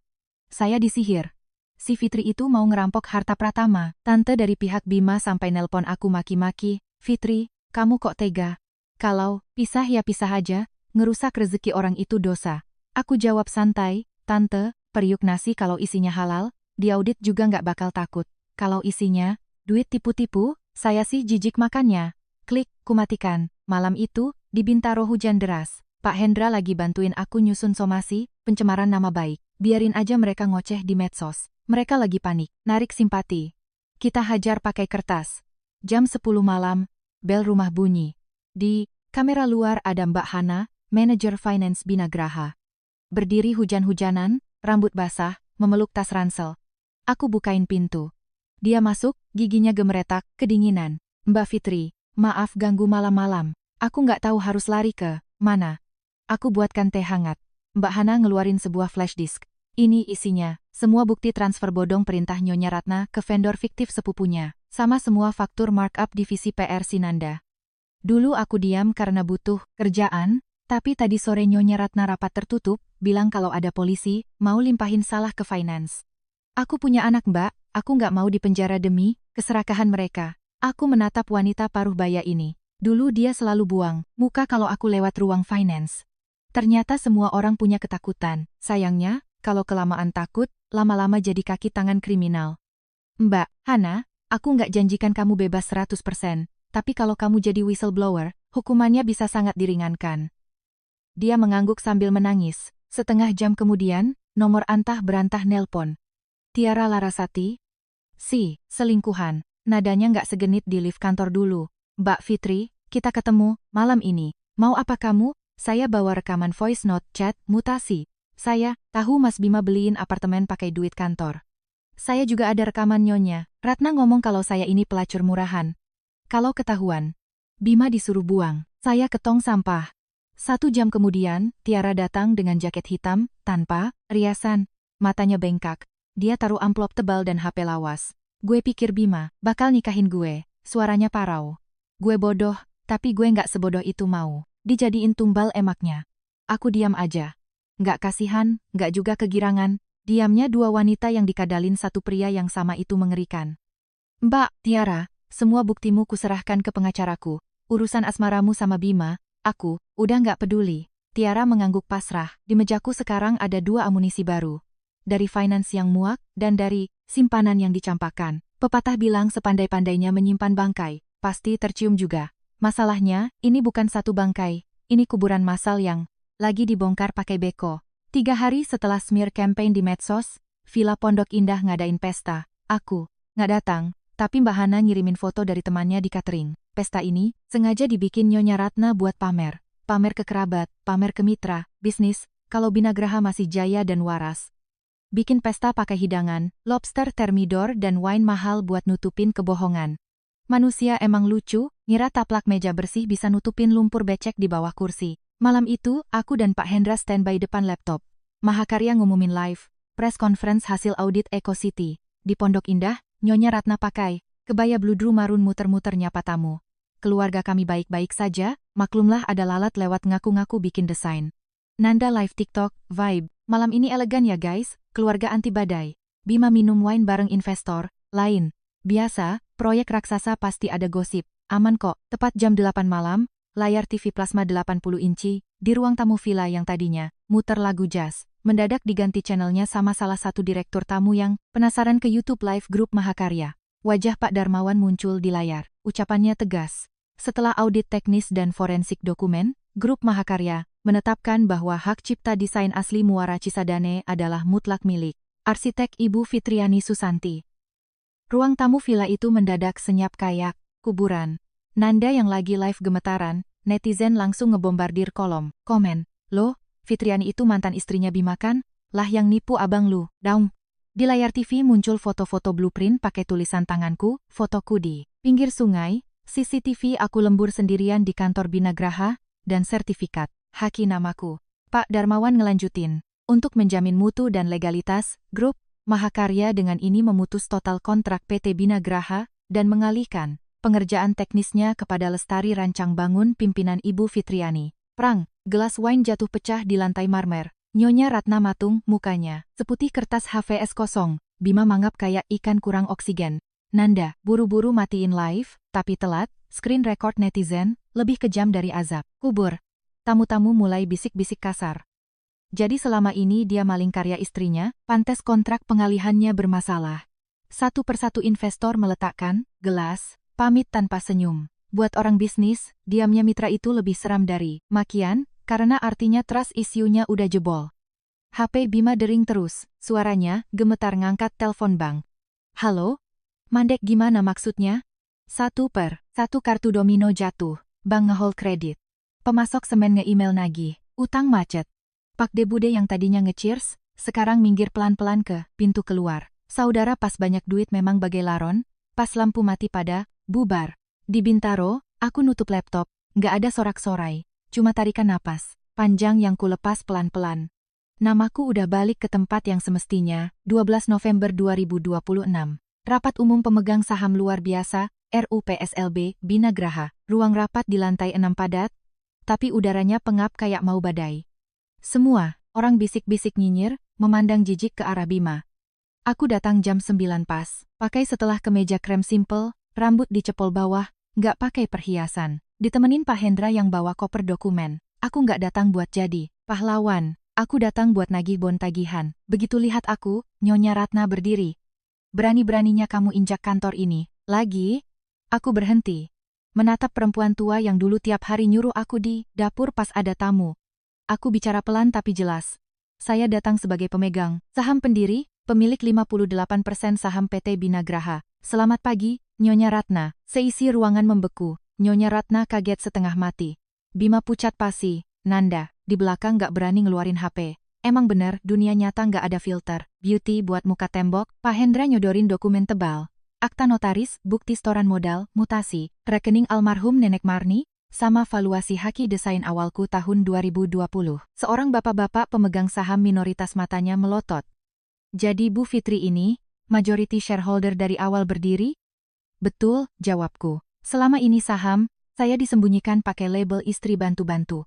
Saya disihir. Si Fitri itu mau ngerampok harta Pratama. Tante dari pihak Bima sampai nelpon aku maki-maki, Fitri, kamu kok tega? Kalau pisah ya pisah aja, ngerusak rezeki orang itu dosa. Aku jawab santai, tante, periuk nasi kalau isinya halal, diaudit juga nggak bakal takut. Kalau isinya duit tipu-tipu, saya sih jijik makannya. Klik, kumatikan. Malam itu, di Bintaro hujan deras. Pak Hendra lagi bantuin aku nyusun somasi, pencemaran nama baik. Biarin aja mereka ngoceh di medsos. Mereka lagi panik, narik simpati. Kita hajar pakai kertas. Jam 10 malam, bel rumah bunyi. Di kamera luar ada Mbak Hana, manajer finance Binagraha. Berdiri hujan-hujanan, rambut basah, memeluk tas ransel. Aku bukain pintu. Dia masuk, giginya gemeretak, kedinginan. Mbak Fitri, maaf ganggu malam-malam. Aku nggak tahu harus lari ke mana. Aku buatkan teh hangat. Mbak Hana ngeluarin sebuah flash disk. Ini isinya, semua bukti transfer bodong perintah Nyonya Ratna ke vendor fiktif sepupunya, sama semua faktur markup divisi PR Sinanda. Dulu aku diam karena butuh kerjaan, tapi tadi sore Nyonya Ratna rapat tertutup, bilang kalau ada polisi, mau limpahin salah ke finance. Aku punya anak mbak, aku nggak mau dipenjara demi keserakahan mereka. Aku menatap wanita paruh baya ini. Dulu dia selalu buang muka kalau aku lewat ruang finance. Ternyata semua orang punya ketakutan. Sayangnya, kalau kelamaan takut, lama-lama jadi kaki tangan kriminal. Mbak Hana, aku nggak janjikan kamu bebas 100%. Tapi kalau kamu jadi whistleblower, hukumannya bisa sangat diringankan. Dia mengangguk sambil menangis. Setengah jam kemudian, nomor antah berantah nelpon. Tiara Larasati? Si, selingkuhan. Nadanya nggak segenit di lift kantor dulu. Mbak Fitri, kita ketemu, malam ini. Mau apa kamu? Saya bawa rekaman voice note chat, mutasi. Saya, tahu Mas Bima beliin apartemen pakai duit kantor. Saya juga ada rekaman Nyonya Ratna ngomong kalau saya ini pelacur murahan. Kalau ketahuan, Bima disuruh buang saya ke tong sampah. 1 jam kemudian, Tiara datang dengan jaket hitam, tanpa riasan. Matanya bengkak. Dia taruh amplop tebal dan HP lawas. Gue pikir Bima bakal nikahin gue. Suaranya parau. Gue bodoh, tapi gue nggak sebodoh itu mau dijadiin tumbal emaknya. Aku diam aja. Nggak kasihan, nggak juga kegirangan. Diamnya dua wanita yang dikadalin satu pria yang sama itu mengerikan. Mbak Tiara, semua buktimu kuserahkan ke pengacaraku. Urusan asmaramu sama Bima, aku udah nggak peduli. Tiara mengangguk pasrah. Di mejaku sekarang ada 2 amunisi baru. Dari finance yang muak, dan dari simpanan yang dicampakkan. Pepatah bilang sepandai-pandainya menyimpan bangkai, pasti tercium juga. Masalahnya, ini bukan satu bangkai. Ini kuburan massal yang lagi dibongkar pakai beko. 3 hari setelah smear campaign di medsos, Villa Pondok Indah ngadain pesta. Aku nggak datang. Tapi Mbak Hana ngirimin foto dari temannya di catering. Pesta ini, sengaja dibikin Nyonya Ratna buat pamer. Pamer ke kerabat, pamer ke mitra, bisnis, kalau Binagraha masih jaya dan waras. Bikin pesta pakai hidangan, lobster thermidor dan wine mahal buat nutupin kebohongan. Manusia emang lucu, ngira taplak meja bersih bisa nutupin lumpur becek di bawah kursi. Malam itu, aku dan Pak Hendra standby depan laptop. Mahakarya ngumumin live, press conference hasil audit Eco City. Di Pondok Indah, Nyonya Ratna pakai kebaya bludru marun muter-muter nyapa tamu. Keluarga kami baik-baik saja, maklumlah ada lalat lewat ngaku-ngaku bikin desain. Nanda live TikTok, vibe. Malam ini elegan ya guys, keluarga anti badai. Bima minum wine bareng investor, lain. Biasa, proyek raksasa pasti ada gosip. Aman kok, tepat jam 8 malam, layar TV plasma 80 inci, di ruang tamu villa yang tadinya muter lagu jazz. Mendadak diganti channelnya sama salah satu direktur tamu yang penasaran ke YouTube Live Grup Mahakarya. Wajah Pak Darmawan muncul di layar, ucapannya tegas. Setelah audit teknis dan forensik dokumen, Grup Mahakarya menetapkan bahwa hak cipta desain asli Muara Cisadane adalah mutlak milik arsitek Ibu Fitriani Susanti. Ruang tamu villa itu mendadak senyap kayak kuburan. Nanda yang lagi live gemetaran, netizen langsung ngebombardir kolom komen. Loh, Fitriani itu mantan istrinya Bima kan? Lah yang nipu abang lu, daung. Di layar TV muncul foto-foto blueprint pakai tulisan tanganku, fotoku di pinggir sungai, CCTV aku lembur sendirian di kantor Binagraha, dan sertifikat haki namaku. Pak Darmawan ngelanjutin, untuk menjamin mutu dan legalitas, Grup Mahakarya dengan ini memutus total kontrak PT Binagraha, dan mengalihkan pengerjaan teknisnya kepada Lestari Rancang Bangun pimpinan Ibu Fitriani. Prang, gelas wine jatuh pecah di lantai marmer. Nyonya Ratna matung mukanya, seputih kertas HVS kosong. Bima mangap kayak ikan kurang oksigen. Nanda, buru-buru matiin live, tapi telat, screen record netizen, lebih kejam dari azab kubur. Tamu-tamu mulai bisik-bisik kasar. Jadi selama ini dia maling karya istrinya, pantes kontrak pengalihannya bermasalah. Satu persatu investor meletakkan gelas, pamit tanpa senyum. Buat orang bisnis, diamnya mitra itu lebih seram dari makian, karena artinya trust issue-nya udah jebol. HP Bima dering terus, suaranya gemetar ngangkat telepon bank. Halo? Mandek gimana maksudnya? Satu kartu domino jatuh, bank ngehold kredit. Pemasok semen nge-email nagih, utang macet. Pak Debude yang tadinya nge-cheers, sekarang minggir pelan-pelan ke pintu keluar. Saudara pas banyak duit memang bagai laron, pas lampu mati pada bubar. Di Bintaro, aku nutup laptop, nggak ada sorak-sorai, cuma tarikan napas panjang yang kulepas pelan-pelan. Namaku udah balik ke tempat yang semestinya, 12 November 2026. Rapat Umum Pemegang Saham Luar Biasa, RUPSLB, Binagraha. Ruang rapat di lantai 6 padat, tapi udaranya pengap kayak mau badai. Semua orang bisik-bisik nyinyir, memandang jijik ke arah Bima. Aku datang jam 9 pas, pakai setelah kemeja krem simple, rambut dicepol bawah, nggak pakai perhiasan. Ditemenin Pak Hendra yang bawa koper dokumen. Aku nggak datang buat jadi pahlawan, aku datang buat nagih bon tagihan. Begitu lihat aku, Nyonya Ratna berdiri. Berani-beraninya kamu injak kantor ini, lagi? Aku berhenti. Menatap perempuan tua yang dulu tiap hari nyuruh aku di dapur pas ada tamu. Aku bicara pelan tapi jelas. Saya datang sebagai pemegang saham pendiri, pemilik 58% saham PT Binagraha. Selamat pagi, Nyonya Ratna. Seisi ruangan membeku. Nyonya Ratna kaget setengah mati. Bima pucat pasi. Nanda, di belakang gak berani ngeluarin HP. Emang bener, dunia nyata gak ada filter. Beauty buat muka tembok. Pak Hendra nyodorin dokumen tebal. Akta notaris, bukti setoran modal, mutasi, rekening almarhum Nenek Marni, sama valuasi haki desain awalku tahun 2020. Seorang bapak-bapak pemegang saham minoritas matanya melotot. Jadi Bu Fitri ini, majority shareholder dari awal berdiri? Betul, jawabku. Selama ini saham, saya disembunyikan pakai label istri bantu-bantu.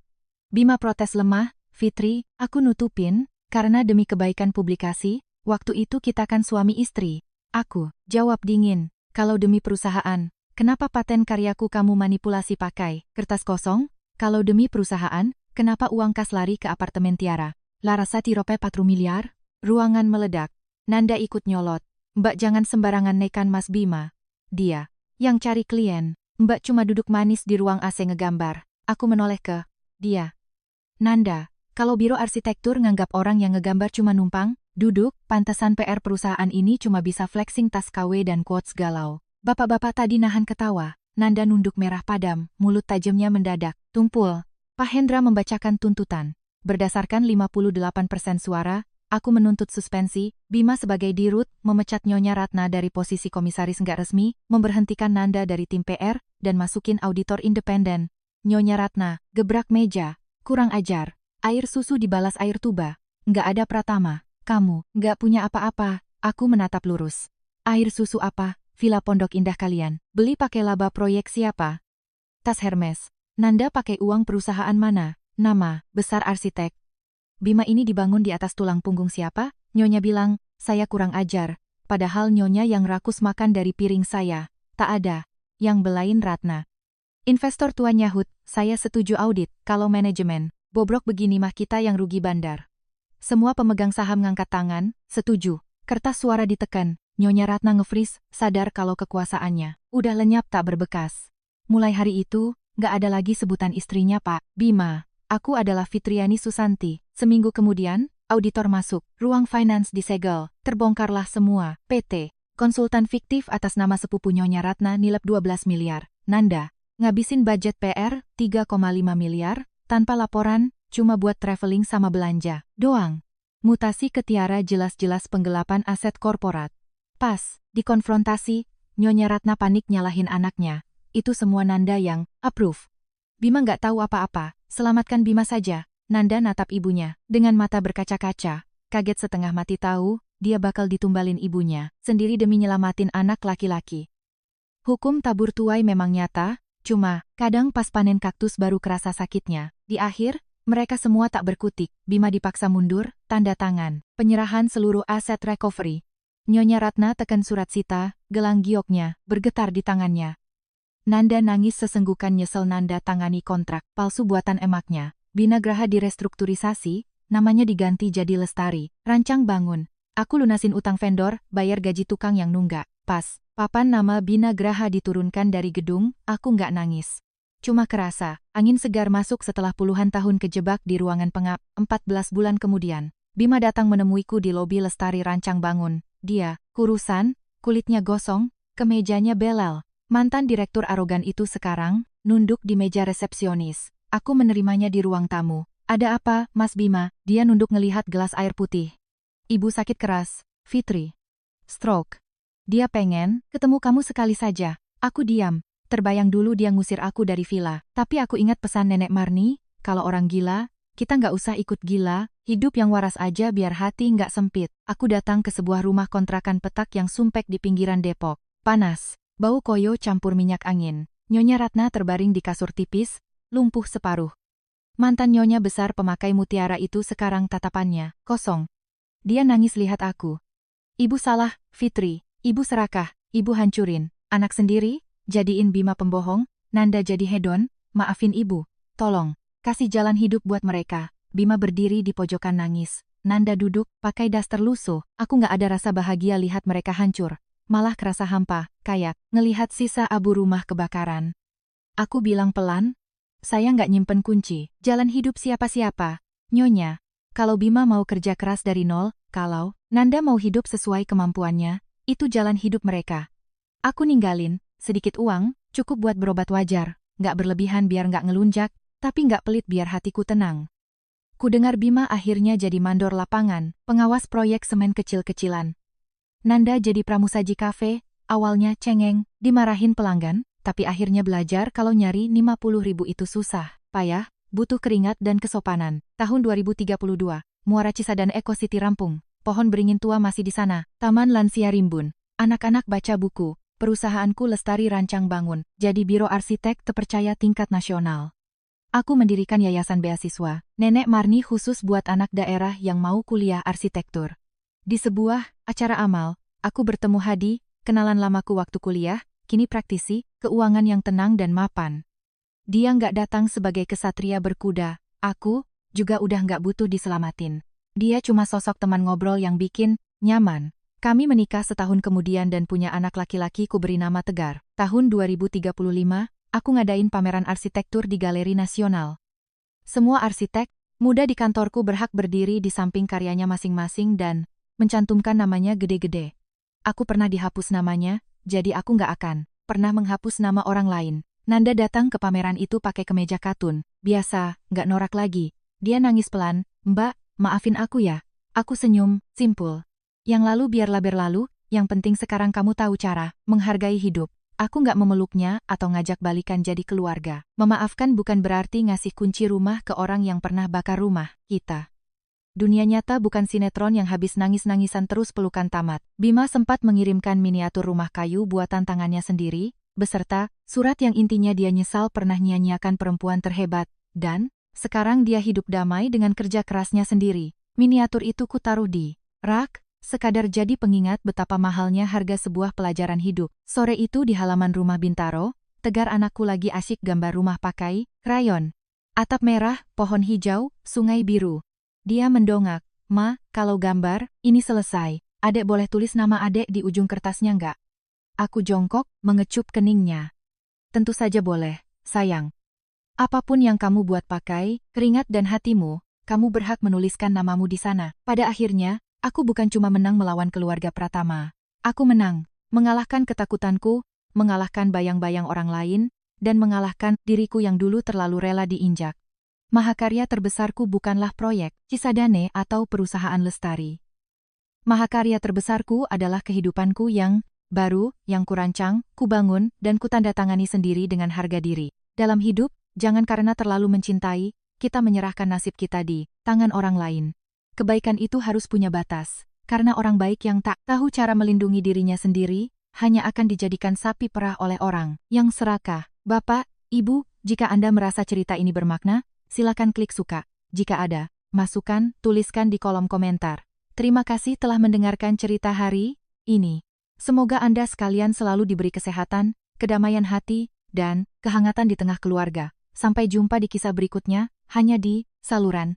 Bima protes lemah, Fitri, aku nutupin, karena demi kebaikan publikasi, waktu itu kita kan suami istri. Aku jawab dingin, kalau demi perusahaan, kenapa paten karyaku kamu manipulasi pakai kertas kosong? Kalau demi perusahaan, kenapa uang kas lari ke apartemen Tiara? Larasati rope 4 miliar? Ruangan meledak. Nanda ikut nyolot. Mbak jangan sembarangan nekan Mas Bima. Dia yang cari klien. Mbak cuma duduk manis di ruang AC ngegambar. Aku menoleh ke dia. Nanda, kalau biro arsitektur nganggap orang yang ngegambar cuma numpang, duduk, pantesan PR perusahaan ini cuma bisa flexing tas KW dan quotes galau. Bapak-bapak tadi nahan ketawa. Nanda nunduk merah padam, mulut tajamnya mendadak. Tumpul. Pak Hendra membacakan tuntutan. Berdasarkan 58% suara, aku menuntut suspensi, Bima sebagai dirut, memecat Nyonya Ratna dari posisi komisaris nggak resmi, memberhentikan Nanda dari tim PR, dan masukin auditor independen. Nyonya Ratna, gebrak meja. Kurang ajar. Air susu dibalas air tuba. Nggak ada Pratama. Kamu nggak punya apa-apa. Aku menatap lurus. Air susu apa? Villa Pondok Indah kalian. Beli pakai laba proyek siapa? Tas Hermes. Nanda pakai uang perusahaan mana? Nama, besar arsitek. Bima ini dibangun di atas tulang punggung siapa? Nyonya bilang, saya kurang ajar. Padahal Nyonya yang rakus makan dari piring saya. Tak ada. Yang belain Ratna. Investor tua nyahut, saya setuju audit, kalau manajemen. Bobrok begini mah kita yang rugi bandar. Semua pemegang saham ngangkat tangan, setuju. Kertas suara ditekan, Nyonya Ratna nge-freeze, sadar kalau kekuasaannya udah lenyap tak berbekas. Mulai hari itu, gak ada lagi sebutan istrinya Pak Bima. Aku adalah Fitriani Susanti. Seminggu kemudian, auditor masuk, ruang finance disegel, terbongkarlah semua. PT, konsultan fiktif atas nama sepupu Nyonya Ratna nilep 12 miliar. Nanda, ngabisin budget PR, 3,5 miliar, tanpa laporan, cuma buat traveling sama belanja doang. Mutasi ke Tiara jelas-jelas penggelapan aset korporat. Pas dikonfrontasi, Nyonya Ratna panik nyalahin anaknya. Itu semua Nanda yang approve. Bima nggak tahu apa-apa, selamatkan Bima saja. Nanda natap ibunya dengan mata berkaca-kaca. Kaget setengah mati tahu, dia bakal ditumbalin ibunya sendiri demi nyelamatin anak laki-laki. Hukum tabur tuai memang nyata, cuma kadang pas panen kaktus baru kerasa sakitnya. Di akhir, mereka semua tak berkutik. Bima dipaksa mundur, tanda tangan, penyerahan seluruh aset recovery. Nyonya Ratna tekan surat sita, gelang gioknya bergetar di tangannya. Nanda nangis sesenggukan nyesel Nanda tangani kontrak palsu buatan emaknya. Bina Graha direstrukturisasi, namanya diganti jadi Lestari. Rancang Bangun. Aku lunasin utang vendor, bayar gaji tukang yang nunggak. Pas, papan nama Bina Graha diturunkan dari gedung, aku nggak nangis. Cuma kerasa, angin segar masuk setelah puluhan tahun kejebak di ruangan pengap. 14 bulan kemudian, Bima datang menemuiku di lobi Lestari Rancang Bangun. Dia, kurusan, kulitnya gosong, kemejanya belel. Mantan direktur arogan itu sekarang, nunduk di meja resepsionis. Aku menerimanya di ruang tamu. Ada apa, Mas Bima? Dia nunduk ngelihat gelas air putih. Ibu sakit keras, Fitri. Stroke. Dia pengen ketemu kamu sekali saja. Aku diam. Terbayang dulu dia ngusir aku dari villa. Tapi aku ingat pesan Nenek Marni, kalau orang gila, kita nggak usah ikut gila, hidup yang waras aja biar hati nggak sempit. Aku datang ke sebuah rumah kontrakan petak yang sumpek di pinggiran Depok. Panas, bau koyo campur minyak angin. Nyonya Ratna terbaring di kasur tipis, lumpuh separuh. Mantan nyonya besar pemakai mutiara itu sekarang tatapannya kosong. Dia nangis lihat aku. Ibu salah, Fitri. Ibu serakah, ibu hancurin. Anak sendiri, jadiin Bima pembohong, Nanda jadi hedon, maafin ibu. Tolong. Kasih jalan hidup buat mereka. Bima berdiri di pojokan nangis. Nanda duduk, pakai daster lusuh. Aku nggak ada rasa bahagia lihat mereka hancur. Malah kerasa hampa, kayak ngelihat sisa abu rumah kebakaran. Aku bilang pelan, saya nggak nyimpen kunci. Jalan hidup siapa-siapa. Nyonya, kalau Bima mau kerja keras dari nol, kalau Nanda mau hidup sesuai kemampuannya, itu jalan hidup mereka. Aku ninggalin, sedikit uang, cukup buat berobat wajar. Nggak berlebihan biar nggak ngelunjak, tapi nggak pelit biar hatiku tenang. Kudengar Bima akhirnya jadi mandor lapangan, pengawas proyek semen kecil-kecilan. Nanda jadi pramusaji kafe, awalnya cengeng, dimarahin pelanggan, tapi akhirnya belajar kalau nyari 50.000 itu susah, payah, butuh keringat dan kesopanan. Tahun 2032, Muara Cisadane Eco City rampung, pohon beringin tua masih di sana, taman lansia rimbun, anak-anak baca buku, perusahaanku Lestari Rancang Bangun, jadi biro arsitek terpercaya tingkat nasional. Aku mendirikan yayasan beasiswa, Nenek Marni khusus buat anak daerah yang mau kuliah arsitektur. Di sebuah acara amal, aku bertemu Hadi, kenalan lamaku waktu kuliah, kini praktisi, keuangan yang tenang dan mapan. Dia nggak datang sebagai kesatria berkuda, aku juga udah nggak butuh diselamatin. Dia cuma sosok teman ngobrol yang bikin nyaman. Kami menikah setahun kemudian dan punya anak laki-laki ku beri nama Tegar. Tahun 2035, aku ngadain pameran arsitektur di Galeri Nasional. Semua arsitek muda di kantorku berhak berdiri di samping karyanya masing-masing dan mencantumkan namanya gede-gede. Aku pernah dihapus namanya, jadi aku nggak akan pernah menghapus nama orang lain. Nanda datang ke pameran itu pakai kemeja katun, biasa, nggak norak lagi. Dia nangis pelan, Mbak, maafin aku ya. Aku senyum, simpul. Yang lalu biarlah berlalu, yang penting sekarang kamu tahu cara menghargai hidup. Aku nggak memeluknya atau ngajak balikan jadi keluarga. Memaafkan bukan berarti ngasih kunci rumah ke orang yang pernah bakar rumah kita. Dunia nyata bukan sinetron yang habis nangis-nangisan terus pelukan tamat. Bima sempat mengirimkan miniatur rumah kayu buatan tangannya sendiri, beserta surat yang intinya dia nyesal pernah nyanyiakan perempuan terhebat, dan sekarang dia hidup damai dengan kerja kerasnya sendiri. Miniatur itu kutaruh di rak, sekadar jadi pengingat betapa mahalnya harga sebuah pelajaran hidup. Sore itu di halaman rumah Bintaro, Tegar anakku lagi asyik gambar rumah pakai krayon. Atap merah, pohon hijau, sungai biru. Dia mendongak, Ma, kalau gambar, ini selesai. Adek boleh tulis nama adek di ujung kertasnya nggak? Aku jongkok, mengecup keningnya. Tentu saja boleh, sayang. Apapun yang kamu buat pakai, keringat dan hatimu, kamu berhak menuliskan namamu di sana. Pada akhirnya, aku bukan cuma menang melawan keluarga Pratama. Aku menang, mengalahkan ketakutanku, mengalahkan bayang-bayang orang lain, dan mengalahkan diriku yang dulu terlalu rela diinjak. Mahakarya terbesarku bukanlah proyek Cisadane atau perusahaan Lestari. Mahakarya terbesarku adalah kehidupanku yang baru, yang kurancang, kubangun, dan kutandatangani sendiri dengan harga diri. Dalam hidup, jangan karena terlalu mencintai, kita menyerahkan nasib kita di tangan orang lain. Kebaikan itu harus punya batas, karena orang baik yang tak tahu cara melindungi dirinya sendiri, hanya akan dijadikan sapi perah oleh orang yang serakah. Bapak, Ibu, jika Anda merasa cerita ini bermakna, silakan klik suka. Jika ada masukan, tuliskan di kolom komentar. Terima kasih telah mendengarkan cerita hari ini. Semoga Anda sekalian selalu diberi kesehatan, kedamaian hati, dan kehangatan di tengah keluarga. Sampai jumpa di kisah berikutnya, hanya di Saluran